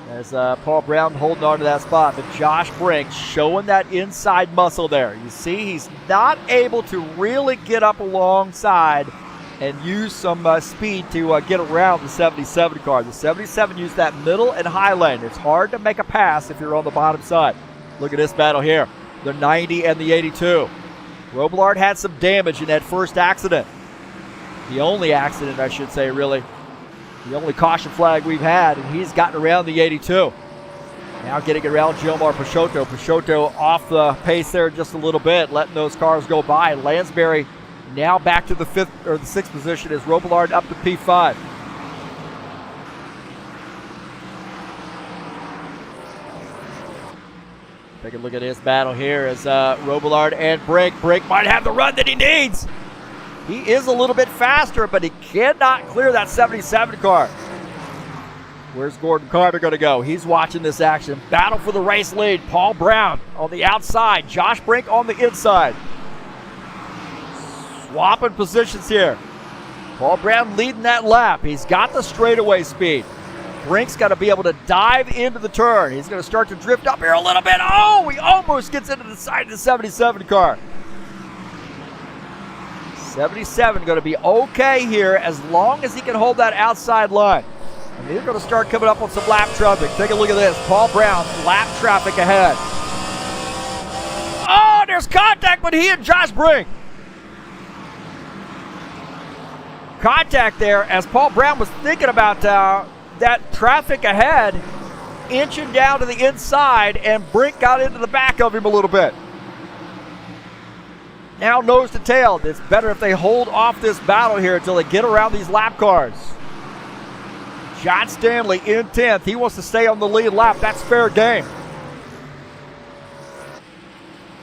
S1: As Paul Brown holding on to that spot, but Josh Brink showing that inside muscle there. You see, he's not able to really get up alongside and use some speed to get around the 77 car. The 77 used that middle and high lane. It's hard to make a pass if you're on the bottom side. Look at this battle here, the 90 and the 82. Robillard had some damage in that first accident. The only accident, I should say, really. The only caution flag we've had, and he's gotten around the 82. Now getting around Gilmar Peixoto. Peixoto off the pace there just a little bit, letting those cars go by. Lansbury now back to the fifth or the sixth position as Robillard up to P5. Take a look at this battle here as Robillard and Brink. Brink might have the run that he needs. He is a little bit faster, but he cannot clear that 77 car. Where's Gordon Carter going to go? He's watching this action. Battle for the race lead. Paul Brown on the outside. Josh Brink on the inside. Swapping positions here. Paul Brown leading that lap. He's got the straightaway speed. Brink's got to be able to dive into the turn. He's going to start to drift up here a little bit. Oh, he almost gets into the side of the 77 car. 77 going to be okay here as long as he can hold that outside line. And they're going to start coming up on some lap traffic. Take a look at this. Paul Brown, lap traffic ahead. Oh, there's contact with he and Josh Brink. Contact there as Paul Brown was thinking about that traffic ahead, inching down to the inside, and Brink got into the back of him a little bit. Now nose to tail. It's better if they hold off this battle here until they get around these lap cars. John Stanley in 10th. He wants to stay on the lead lap. That's fair game.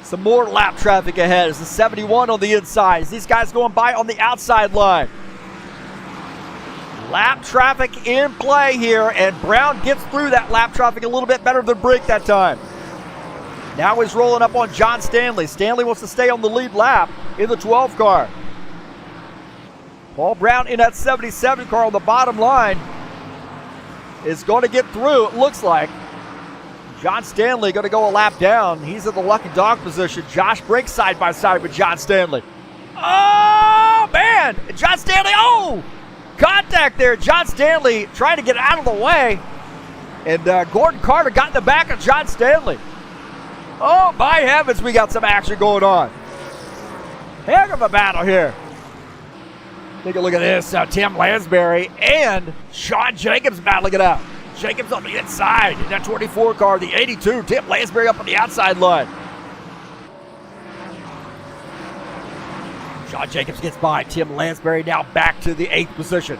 S1: Some more lap traffic ahead as the 71 on the inside. As these guys going by on the outside line. Lap traffic in play here, and Brown gets through that lap traffic a little bit better than Brink that time. Now he's rolling up on John Stanley. Stanley wants to stay on the lead lap in the 12 car. Paul Brown in that 77 car on the bottom line is going to get through, it looks like. John Stanley going to go a lap down. He's in the lucky dog position. Josh Brink side by side with John Stanley. Oh, man. John Stanley, oh! Contact there. John Stanley trying to get out of the way. And Gordon Carter got in the back of John Stanley. Oh, my heavens, we got some action going on. Heck of a battle here. Take a look at this. Tim Lansbury and Sean Jacobs battling it out. Jacobs on the inside in that 24 car, the 82. Tim Lansbury up on the outside line. Sean Jacobs gets by. Tim Lansbury now back to the 8th position.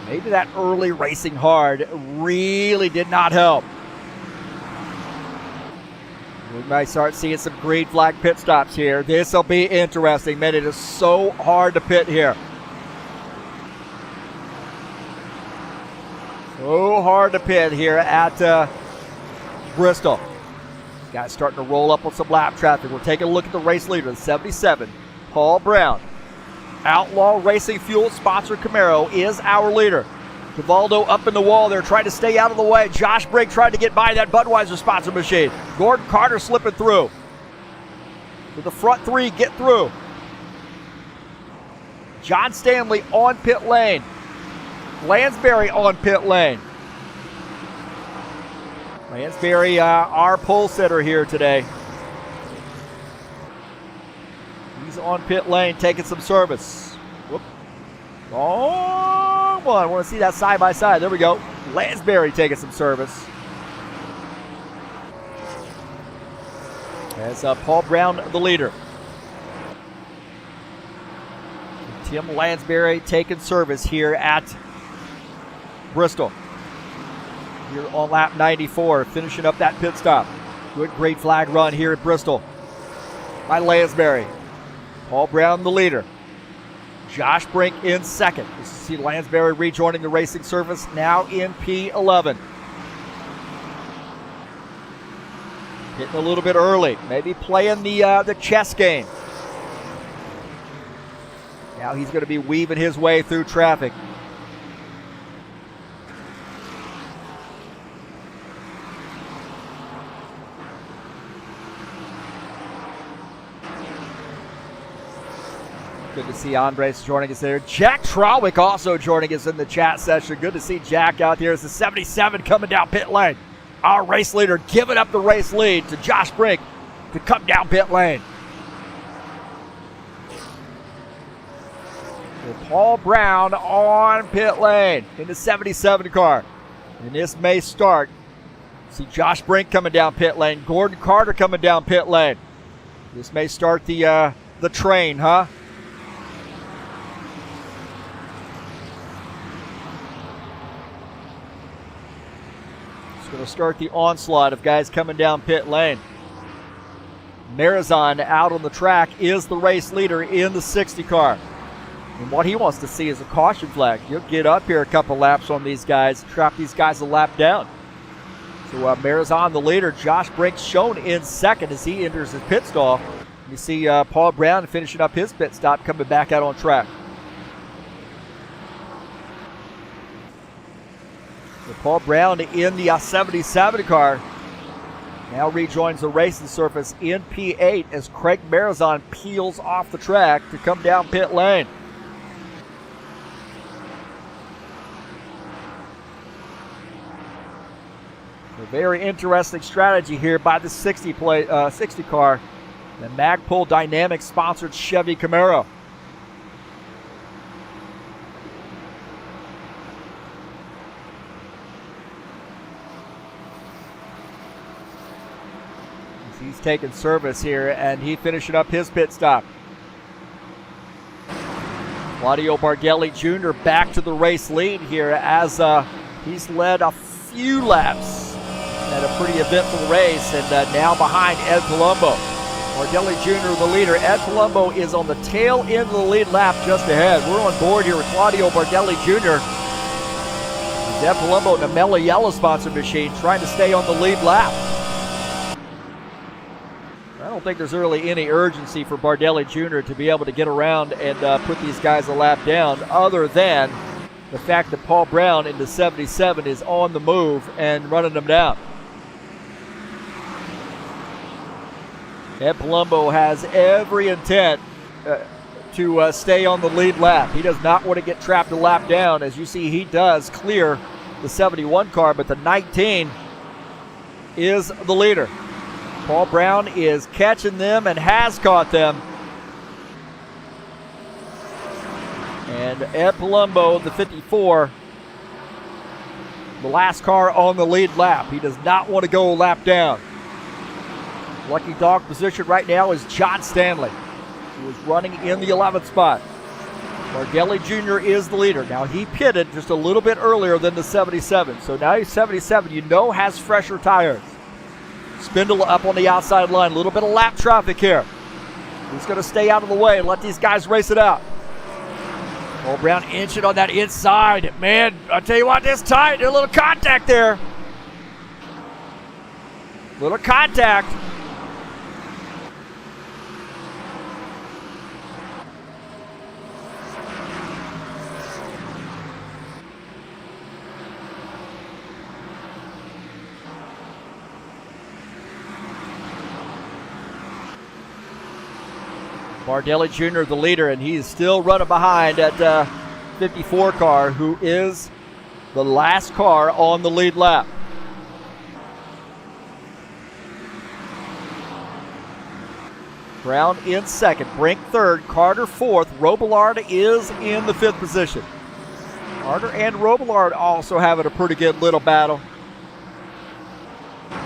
S1: Maybe that early racing hard really did not help. We might start seeing some green flag pit stops here. This will be interesting, man. It is so hard to pit here. So hard to pit here at Bristol. Guys starting to roll up on some lap traffic. We're taking a look at the race leader, the 77, Paul Brown. Outlaw Racing Fuel sponsor Camaro is our leader. Cavaldo up in the wall there, trying to stay out of the way. Josh Brink trying to get by that Budweiser sponsor machine. Gordon Carter slipping through. So the front three get through. John Stanley on pit lane. Lansbury on pit lane. Lansbury, our pole sitter here today. He's on pit lane taking some service. Whoop. Long one. I want to see that side by side. There we go. Lansbury taking some service. As Paul Brown, the leader. Tim Lansbury taking service here at Bristol. Here on lap 94, finishing up that pit stop. Good green flag run here at Bristol. by Lansbury. Paul Brown the leader. Josh Brink in second. You see Lansbury rejoining the racing service now in P11. Hitting a little bit early, maybe playing the chess game. Now he's going to be weaving his way through traffic. Good to see Andres joining us there. Jack Trawick also joining us in the chat session. Good to see Jack out here as the 77 coming down pit lane. Our race leader giving up the race lead to Josh Brink to come down pit lane. So Paul Brown on pit lane in the 77 car. And this may start. See Josh Brink coming down pit lane. Gordon Carter coming down pit lane. This may start the train, huh? Going to start the onslaught of guys coming down pit lane. Marizon out on the track is the race leader in the 60 car. And what he wants to see is a caution flag. You'll get up here a couple laps on these guys, trap these guys a lap down. So Marizon the leader. Josh Brink shown in second as he enters his pit stall. You see Paul Brown finishing up his pit stop, coming back out on track. Paul Brown in the 77 car now rejoins the racing surface in P8 as Craig Marizon peels off the track to come down pit lane. A very interesting strategy here by the 60 car, the Magpul Dynamics sponsored Chevy Camaro. He's taking service here, and he finishing up his pit stop. Claudio Bardelli Jr. back to the race lead here as he's led a few laps at a pretty eventful race, and now behind Ed Palumbo. Bardelli Jr. the leader. Ed Palumbo is on the tail end of the lead lap just ahead. We're on board here with Claudio Bardelli Jr. Ed Palumbo in the Mela Yellow sponsor machine trying to stay on the lead lap. I don't think there's really any urgency for Bardelli Jr. to be able to get around and put these guys a lap down, other than the fact that Paul Brown in the 77 is on the move and running them down. Ed Palumbo has every intent to stay on the lead lap. He does not want to get trapped a lap down. As you see, he does clear the 71 car, but the 19 is the leader. Paul Brown is catching them and has caught them. And Ed Palumbo, the 54, the last car on the lead lap. He does not want to go a lap down. Lucky dog position right now is John Stanley, who is running in the 11th spot. Bardelli Jr. is the leader. Now he pitted just a little bit earlier than the 77. So now he's 77, you know, has fresher tires. Spindle up on the outside line. A little bit of lap traffic here. He's going to stay out of the way and let these guys race it out. Paul Brown inching on that inside. Man, I'll tell you what, this tight. A little contact there. Little contact. Bardelli Jr. the leader, and he is still running behind that 54 car, who is the last car on the lead lap. Brown in second, Brink third, Carter fourth, Robillard is in the fifth position. Carter and Robillard also having a pretty good little battle.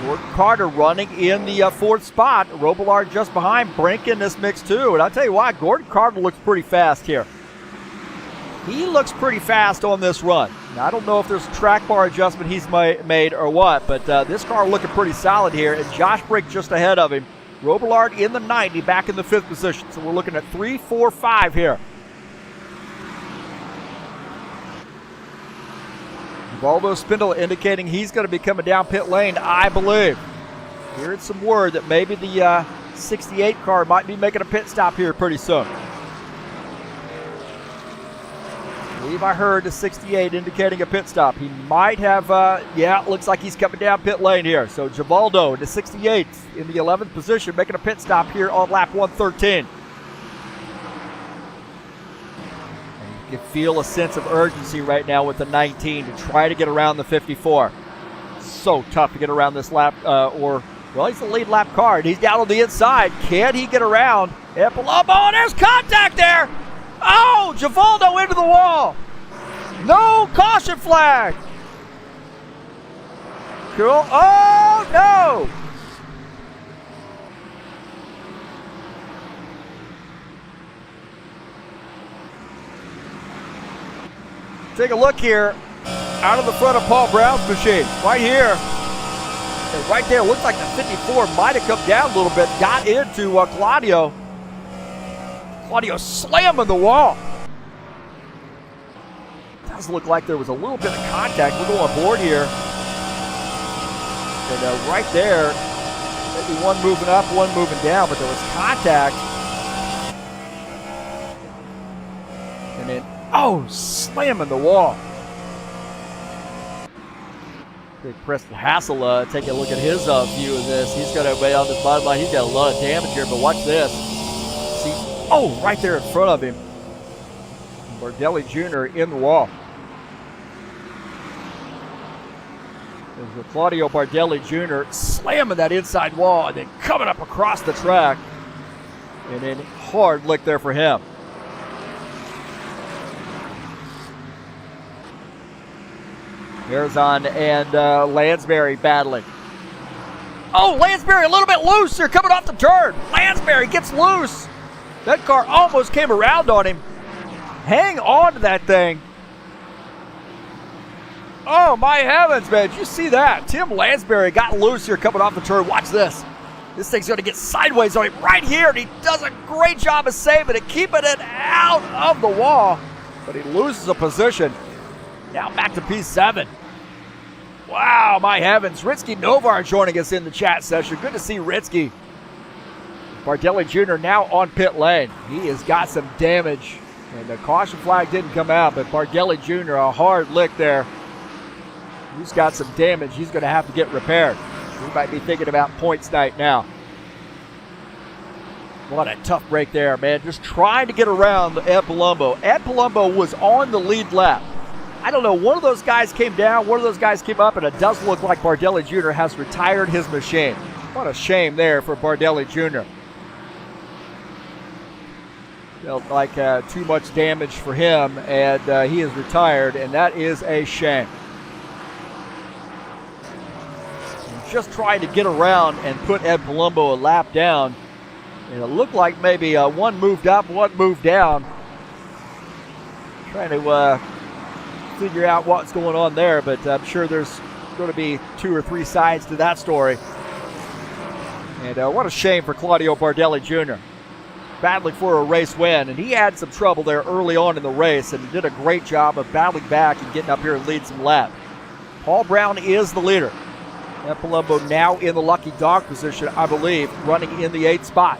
S1: Gordon Carter running in the fourth spot. Robillard just behind. Brink in this mix too. And I'll tell you why, Gordon Carter looks pretty fast here. He looks pretty fast on this run. Now, I don't know if there's a track bar adjustment he's made or what, but this car looking pretty solid here. And Josh Brink just ahead of him Robillard in the 90, back in the 5th position. So we're looking at 3, 4, 5 here. Volvo Spindle indicating he's going to be coming down pit lane, I believe. Hearing some word that maybe the 68 car might be making a pit stop here pretty soon. I believe I heard the 68 indicating a pit stop. He might have, looks like he's coming down pit lane here. So Givaldo, the 68 in the 11th position, making a pit stop here on lap 113. You feel a sense of urgency right now with the 19 to try to get around the 54. So tough to get around this lap, he's the lead lap car, and he's down on the inside. Can he get around? And there's contact there. Oh, Givaldo into the wall. No caution flag. Cool. Oh, no. Take a look here, out of the front of Paul Brown's machine, right here. And right there, looks like the 54 might have come down a little bit, got into Claudio. Claudio slamming the wall. Does look like there was a little bit of contact. We'll go on board here. And right there, maybe one moving up, one moving down, but there was contact. And then, slamming the wall. Big Preston Hassel take a look at his view of this. He's got way on the bottom line. He's got a lot of damage here, but watch this. See, right there in front of him. Bardelli Jr. in the wall. There's Claudio Bardelli Jr. slamming that inside wall and then coming up across the track. And then hard lick there for him. Arizon and Lansbury battling. Lansbury a little bit loose here coming off the turn. Lansbury gets loose. That car almost came around on him. Hang on to that thing. Oh, my heavens, man. Did you see that? Tim Lansbury got loose here coming off the turn. Watch this. This thing's going to get sideways on him right here, and he does a great job of saving it, keeping it out of the wall. But he loses a position. Now back to P7. Wow, my heavens. Ritsky Novar joining us in the chat session. Good to see Ritsky. Bardelli Jr. now on pit lane. He has got some damage. And the caution flag didn't come out, but Bardelli Jr. a hard lick there. He's got some damage. He's going to have to get repaired. He might be thinking about points night now. What a tough break there, man. Just trying to get around Ed Palumbo. Ed Palumbo was on the lead lap. I don't know, one of those guys came down, one of those guys came up, and it does look like Bardelli Jr. has retired his machine. What a shame there for Bardelli Jr. Felt like too much damage for him, and he is retired, and that is a shame. Just trying to get around and put Ed Palumbo a lap down, and it looked like maybe one moved up, one moved down. Trying to figure out what's going on there, but I'm sure there's going to be 2 or 3 sides to that story. And what a shame for Claudio Bardelli Jr. Battling for a race win, and he had some trouble there early on in the race, and he did a great job of battling back and getting up here and lead some laps. Paul Brown is the leader. And Palumbo now in the lucky dog position, I believe, running in the 8th spot.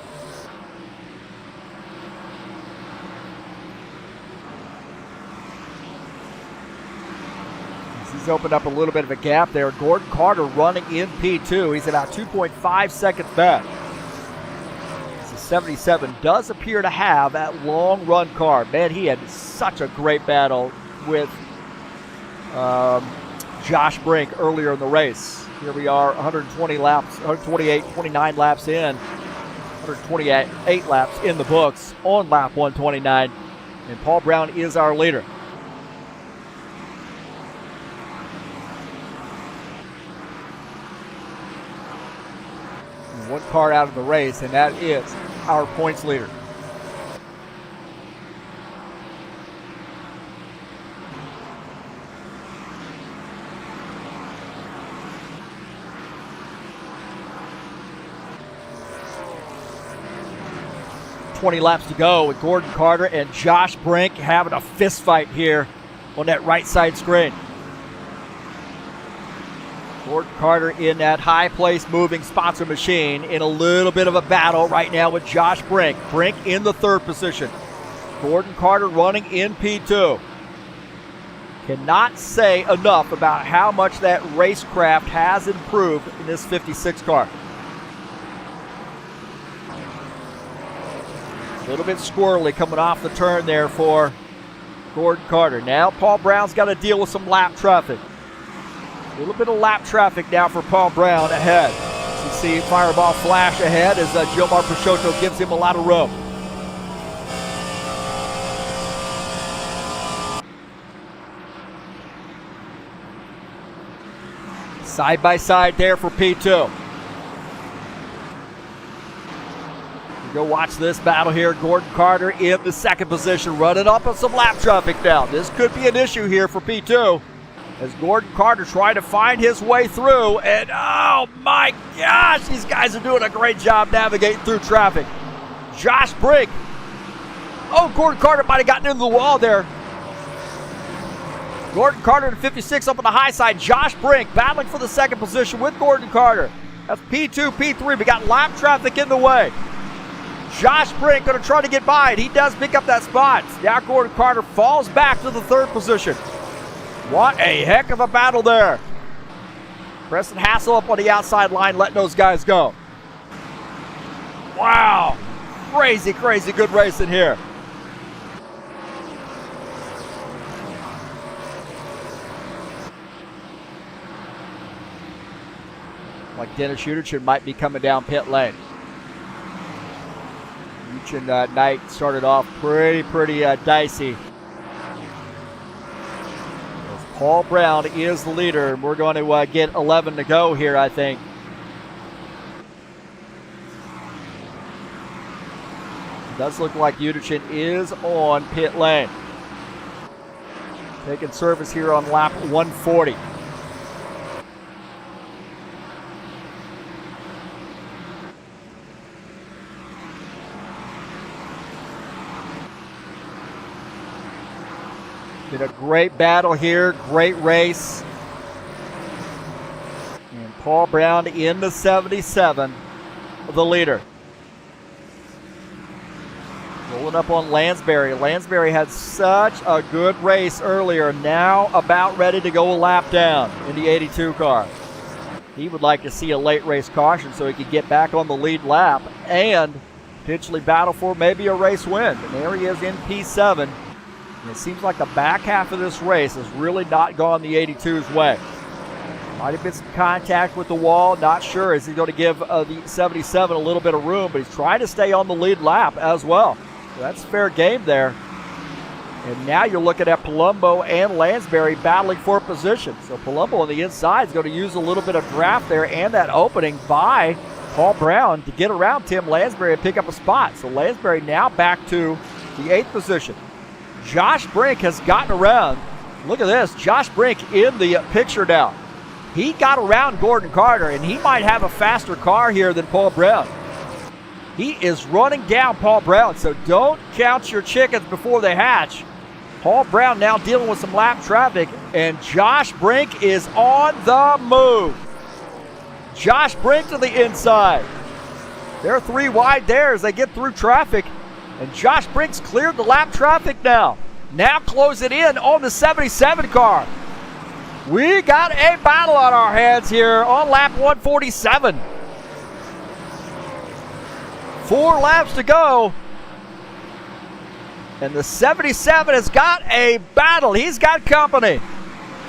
S1: He's opened up a little bit of a gap there. Gordon Carter running in P2. He's about 2.5 seconds back. The 77 does appear to have that long run car. Man, he had such a great battle with Josh Brink earlier in the race. Here we are, 120 laps, 29 laps in, 128 laps in the books on lap 129. And Paul Brown is our leader. One car out of the race, and that is our points leader. 20 laps to go with Gordon Carter and Josh Brink having a fist fight here on that right side screen. Gordon Carter in that high place moving sponsor machine in a little bit of a battle right now with Josh Brink. Brink in the third position. Gordon Carter running in P2. Cannot say enough about how much that racecraft has improved in this 56 car. A little bit squirrely coming off the turn there for Gordon Carter. Now Paul Brown's got to deal with some lap traffic. A little bit of lap traffic now for Paul Brown ahead. You see Fireball flash ahead as Gilmar Peixoto gives him a lot of room. Side by side there for P2. Go watch this battle here. Gordon Carter in the second position, running up on some lap traffic now. This could be an issue here for P2 as Gordon Carter trying to find his way through. And oh my gosh, these guys are doing a great job navigating through traffic. Josh Brink. Oh, Gordon Carter might have gotten into the wall there. Gordon Carter in 56 up on the high side. Josh Brink battling for the second position with Gordon Carter. That's P2, P3. We got lap traffic in the way. Josh Brink going to try to get by it. He does pick up that spot. Now Gordon Carter falls back to the third position. What a heck of a battle there. Preston Hassel up on the outside line, letting those guys go. Wow. Crazy, crazy good racing here. Like Dennis Uderchin might be coming down pit lane. Uderchin night started off pretty dicey. As Paul Brown is the leader, and we're going to get 11 to go here, I think. It does look like Uderchin is on pit lane. Taking service here on lap 140. Been a great battle here, great race. And Paul Brown in the 77, the leader. Rolling up on Lansbury. Lansbury had such a good race earlier, now about ready to go a lap down in the 82 car. He would like to see a late race caution so he could get back on the lead lap and potentially battle for maybe a race win. And there he is in P7. And it seems like the back half of this race has really not gone the 82's way. Might have been some contact with the wall. Not sure. Is he going to give the 77 a little bit of room? But he's trying to stay on the lead lap as well. So that's fair game there. And now you're looking at Palumbo and Lansbury battling for position. So Palumbo on the inside is going to use a little bit of draft there and that opening by Paul Brown to get around Tim Lansbury and pick up a spot. So Lansbury now back to the 8th position. Josh Brink has gotten around. Look at this. Josh Brink in the picture now. He got around Gordon Carter, and he might have a faster car here than Paul Brown. He is running down Paul Brown, so don't count your chickens before they hatch. Paul Brown now dealing with some lap traffic, and Josh Brink is on the move. Josh Brink to the inside. They're 3 wide there as they get through traffic. And Josh Brink's cleared the lap traffic now. Now close it in on the 77 car. We got a battle on our hands here on lap 147. 4 laps to go. And the 77 has got a battle. He's got company.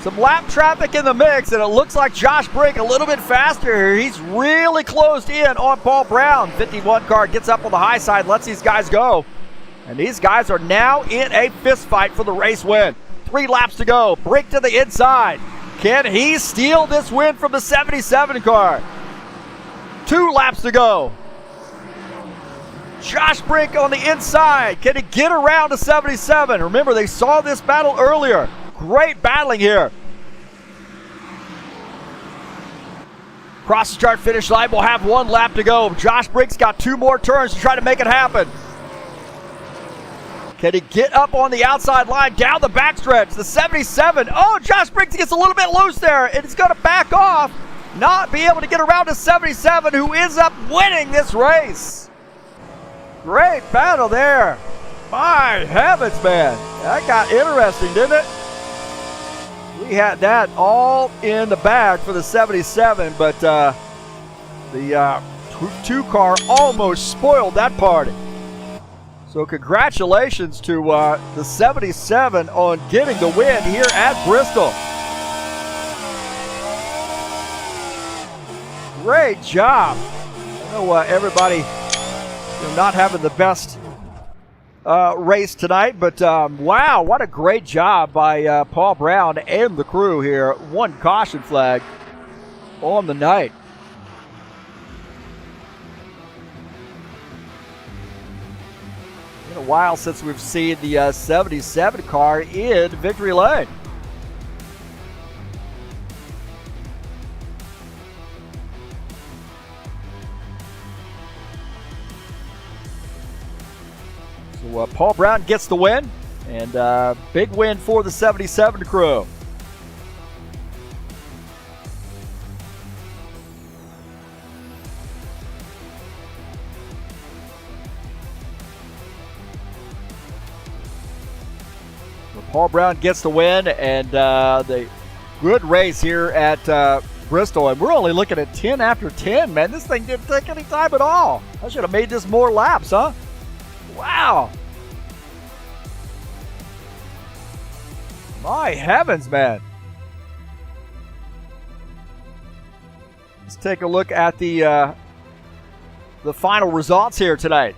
S1: Some lap traffic in the mix, and it looks like Josh Brink a little bit faster here. He's really closed in on Paul Brown. 51 car gets up on the high side, lets these guys go. And these guys are now in a fist fight for the race win. 3 laps to go. Brink to the inside. Can he steal this win from the 77 car? 2 laps to go. Josh Brink on the inside. Can he get around the 77? Remember, they saw this battle earlier. Great battling here. Cross the start finish line. We'll have 1 lap to go. Josh Brink's got 2 more turns to try to make it happen. Can he get up on the outside line, down the backstretch? The 77. Oh, Josh Briggs gets a little bit loose there, and he's going to back off, not be able to get around to 77, who ends up winning this race. Great battle there. My heavens, man. That got interesting, didn't it? We had that all in the bag for the 77, but the two-car almost spoiled that party. So congratulations to the 77 on getting the win here at Bristol. Great job. I know everybody not having the best race tonight, but wow, what a great job by Paul Brown and the crew here. One caution flag on the night. Been a while since we've seen the 77 car in victory lane. So Paul Brown gets the win, and big win for the 77 crew. Paul Brown gets the win, and the good race here at Bristol. And we're only looking at 10 after 10, man. This thing didn't take any time at all. I should have made this more laps, huh? Wow. My heavens, man. Let's take a look at the final results here tonight.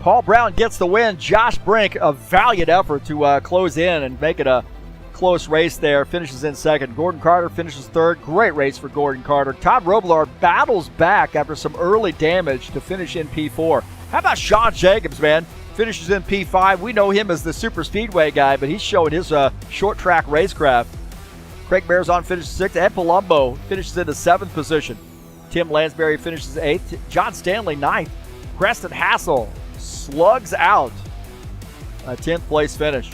S1: Paul Brown gets the win. Josh Brink, a valiant effort to close in and make it a close race there. Finishes in second. Gordon Carter finishes third. Great race for Gordon Carter. Todd Robillard battles back after some early damage to finish in P4. How about Sean Jacobs, man? Finishes in P5. We know him as the super speedway guy, but he's showing his short track racecraft. Craig Bearzon finishes sixth. Ed Palumbo finishes in the seventh position. Tim Lansbury finishes eighth. John Stanley ninth. Preston Hassel slugs out a 10th place finish.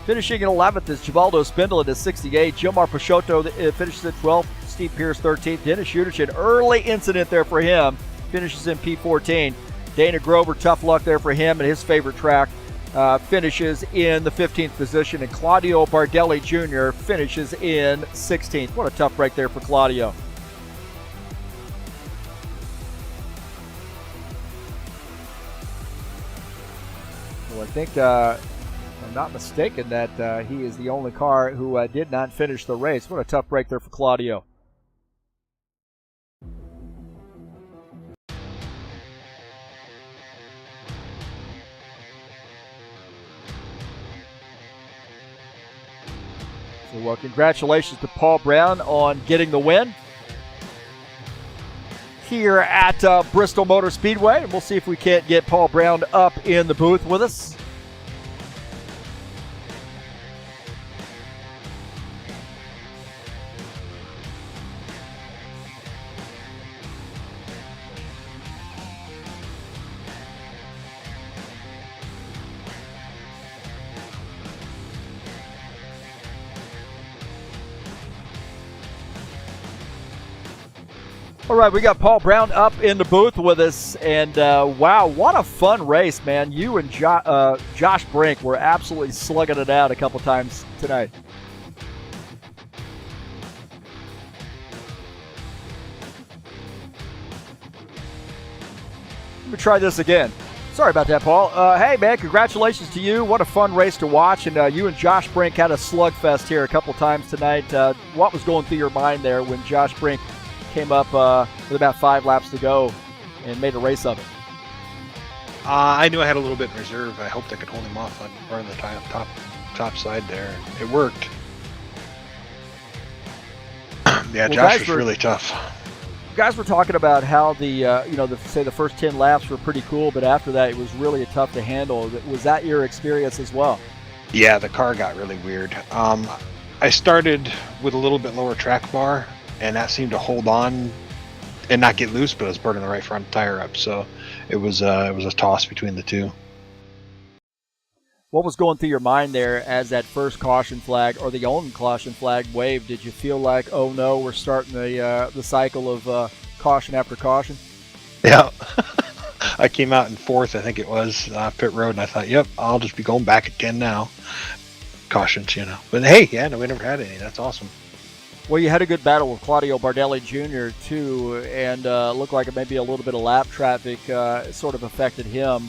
S1: Finishing in 11th is Givaldo Spindle at 68. Gilmar Peixoto finishes at 12th. Steve Pierce 13th. Dennis Udich, an early incident there for him, finishes in P14. Dana Grover, tough luck there for him and his favorite track, finishes in the 15th position. And Claudio Bardelli Jr. finishes in 16th. What a tough break there for Claudio. Well, I think, if I'm not mistaken, that he is the only car who did not finish the race. What a tough break there for Claudio. So, congratulations to Paul Brown on getting the win here at Bristol Motor Speedway. And we'll see if we can't get Paul Brown up in the booth with us. All right, we got Paul Brown up in the booth with us, and wow, what a fun race, man. You and Josh Brink were absolutely slugging it out a couple times tonight. Let me try this again. Sorry about that, Paul. Hey, man, congratulations to you. What a fun race to watch, and you and Josh Brink had a slugfest here a couple times tonight. What was going through your mind there when Josh Brink came up with about 5 laps to go and made a race of it?
S3: I knew I had a little bit in reserve. I hoped I could hold him off on the top side there. It worked. Yeah, well, Josh was really tough.
S1: Guys were talking about how the first 10 laps were pretty cool, but after that it was really tough to handle. Was that your experience as well?
S3: Yeah, the car got really weird. I started with a little bit lower track bar, and that seemed to hold on and not get loose, but it was burning the right front tire up. So it was a toss between the two.
S1: What was going through your mind there as that first caution flag or the only caution flag waved? Did you feel like, oh no, we're starting the cycle of caution after caution?
S3: Yeah. I came out in fourth, I think it was, pit road, and I thought, yep, I'll just be going back again now. Cautions, you know. But hey, yeah, no, we never had any. That's awesome.
S1: Well, you had a good battle with Claudio Bardelli Jr. too, and looked like it maybe a little bit of lap traffic sort of affected him.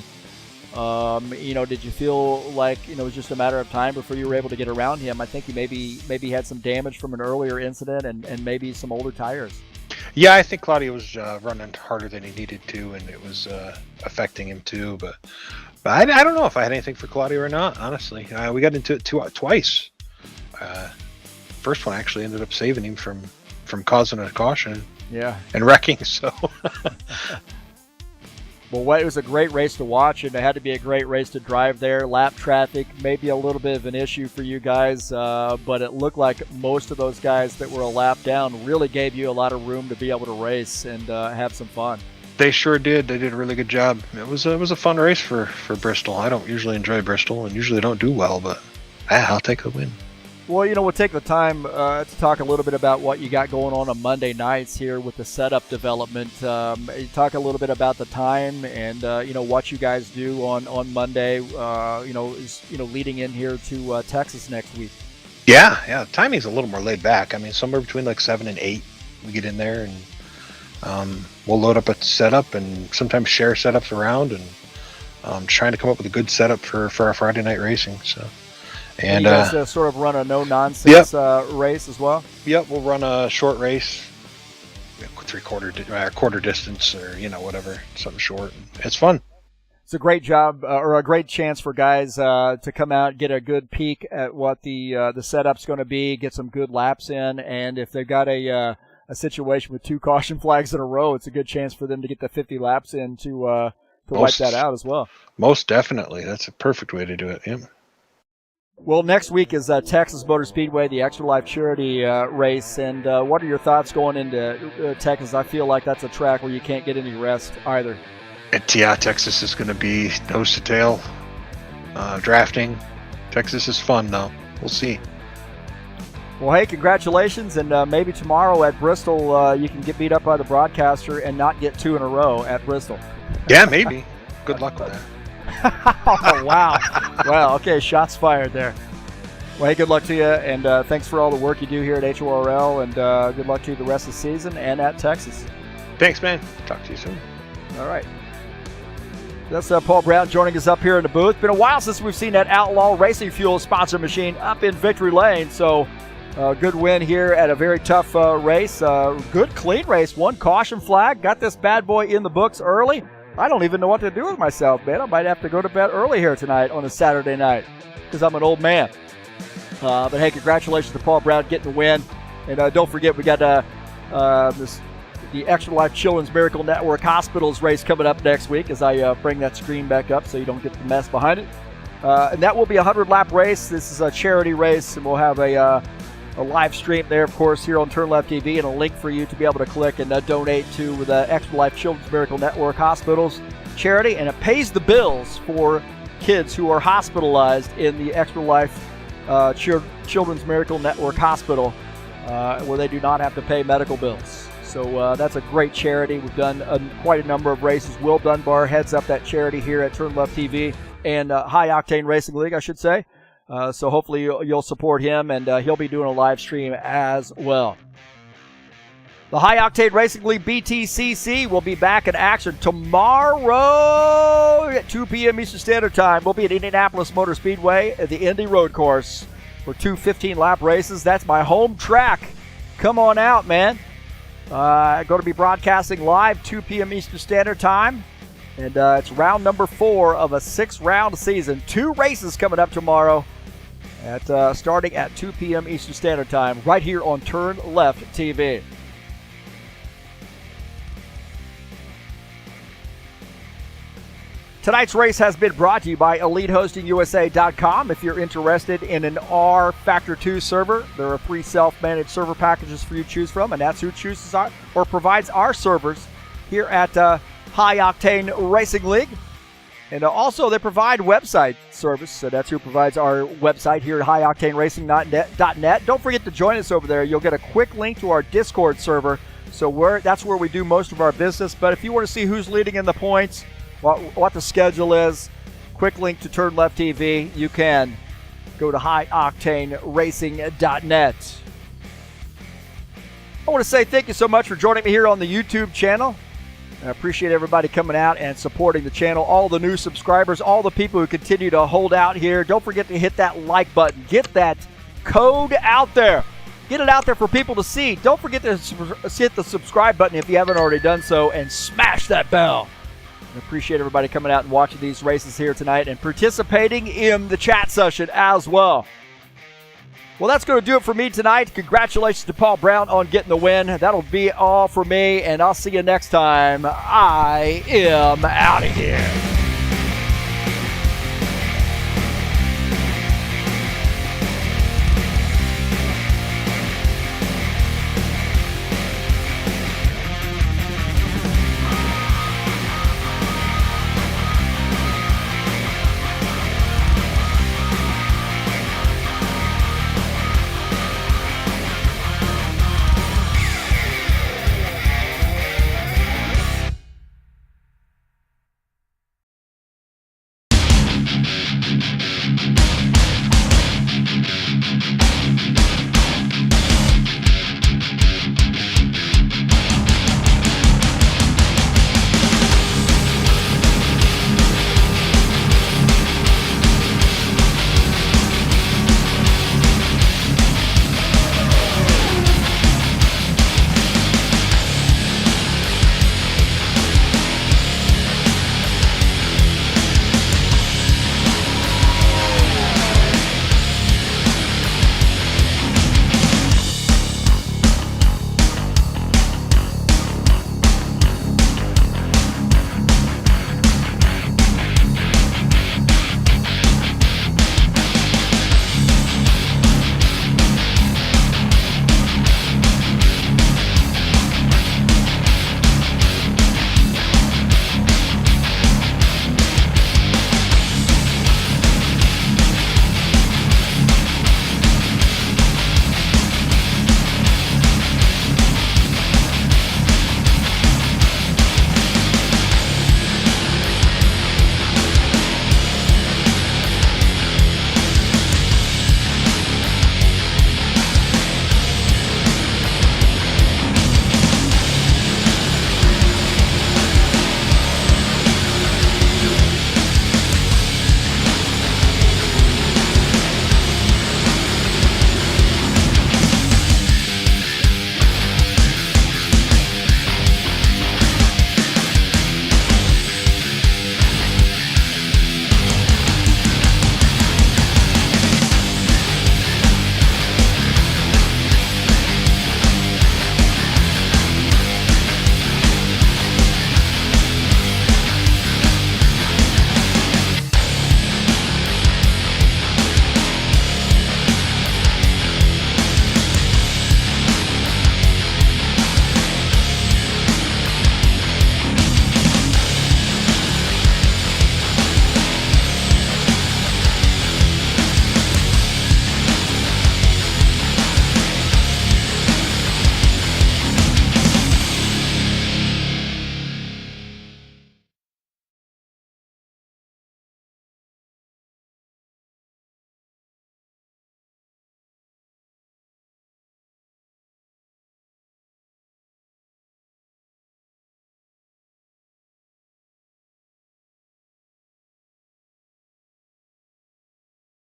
S1: Did you feel like it was just a matter of time before you were able to get around him? I think he maybe had some damage from an earlier incident and maybe some older tires.
S3: Yeah, I think Claudio was running harder than he needed to, and it was affecting him too. But I don't know if I had anything for Claudio or not, honestly. We got into it twice. First one actually ended up saving him from causing a caution.
S1: Yeah.
S3: And wrecking, so.
S1: Well, it was a great race to watch, and it had to be a great race to drive there. Lap traffic, maybe a little bit of an issue for you guys, but it looked like most of those guys that were a lap down really gave you a lot of room to be able to race and have some fun.
S3: They sure did. They did a really good job. It was a fun race for Bristol. I don't usually enjoy Bristol and usually don't do well, but I'll take the win.
S1: Well, we'll take the time to talk a little bit about what you got going on Monday nights here with the setup development. Talk a little bit about the time and what you guys do on Monday. Leading in here to Texas next week.
S3: Yeah. Timing's a little more laid back. I mean, somewhere between like 7 and 8, we get in there and we'll load up a setup and sometimes share setups around and trying to come up with a good setup for our Friday night racing. So. And
S1: you guys sort of run a no-nonsense race as well? Yep,
S3: we'll run a short race, quarter distance or, whatever, something short. It's fun.
S1: It's a great job or a great chance for guys to come out, get a good peek at what the setup's going to be, get some good laps in, and if they've got a situation with 2 caution flags in a row, it's a good chance for them to get the 50 laps in to wipe that out as well. Most
S3: definitely. That's a perfect way to do it, yeah.
S1: Well, next week is Texas Motor Speedway, the Extra Life Charity race. And what are your thoughts going into Texas? I feel like that's a track where you can't get any rest either.
S3: Texas is going to be nose to tail drafting. Texas is fun, though. We'll see.
S1: Well, hey, congratulations. And maybe tomorrow at Bristol you can get beat up by the broadcaster and not get 2 in a row at Bristol.
S3: Yeah, maybe. Good luck with that.
S1: Oh, wow. Well, okay, shots fired there. Well, hey, good luck to you, and thanks for all the work you do here at HORL, and good luck to you the rest of the season and at Texas.
S3: Thanks, man. Talk to you soon.
S1: All right. That's Paul Brown joining us up here in the booth. Been a while since we've seen that Outlaw Racing Fuel sponsor machine up in victory lane, so good win here at a very tough race. Good, clean race. 1 caution flag. Got this bad boy in the books early. I don't even know what to do with myself, man. I might have to go to bed early here tonight on a Saturday night because I'm an old man. But, hey, congratulations to Paul Brown getting the win. And don't forget, we got the Extra Life Children's Miracle Network Hospitals race coming up next week as I bring that screen back up so you don't get the mess behind it. And that will be a 100-lap race. This is a charity race, and we'll have a live stream there, of course, here on TurnLeftTV, and a link for you to be able to click and donate to the Extra Life Children's Miracle Network Hospitals charity, and it pays the bills for kids who are hospitalized in the Extra Life Children's Miracle Network Hospital, where they do not have to pay medical bills. So that's a great charity. We've done quite a number of races. Will Dunbar heads up that charity here at TurnLeftTV and High Octane Racing League, I should say. So hopefully you'll support him, and he'll be doing a live stream as well. The High Octane Racing League BTCC will be back in action tomorrow at 2 p.m. Eastern Standard Time. We'll be at Indianapolis Motor Speedway at the Indy Road Course for 2 15-lap races. That's my home track. Come on out, man. I'm going to be broadcasting live 2 p.m. Eastern Standard Time. And it's round number 4 of a 6-round season. 2 races coming up tomorrow starting at 2 p.m. Eastern Standard Time right here on TurnLeftTV. Tonight's race has been brought to you by EliteHostingUSA.com. If you're interested in an rFactor 2 server, there are 3 self-managed server packages for you to choose from, and that's who chooses or provides our servers here at High Octane Racing League. And also, they provide website service. So that's who provides our website here at highoctaneracing.net. Don't forget to join us over there. You'll get a quick link to our Discord server. So that's where we do most of our business. But if you want to see who's leading in the points, what the schedule is, quick link to TurnLeftTV, you can go to highoctaneracing.net. I want to say thank you so much for joining me here on the YouTube channel. I appreciate everybody coming out and supporting the channel, all the new subscribers, all the people who continue to hold out here. Don't forget to hit that like button. Get that code out there. Get it out there for people to see. Don't forget to hit the subscribe button if you haven't already done so, and smash that bell. I appreciate everybody coming out and watching these races here tonight and participating in the chat session as well. Well, that's going to do it for me tonight. Congratulations to Paul Brown on getting the win. That'll be all for me, and I'll see you next time. I am out of here.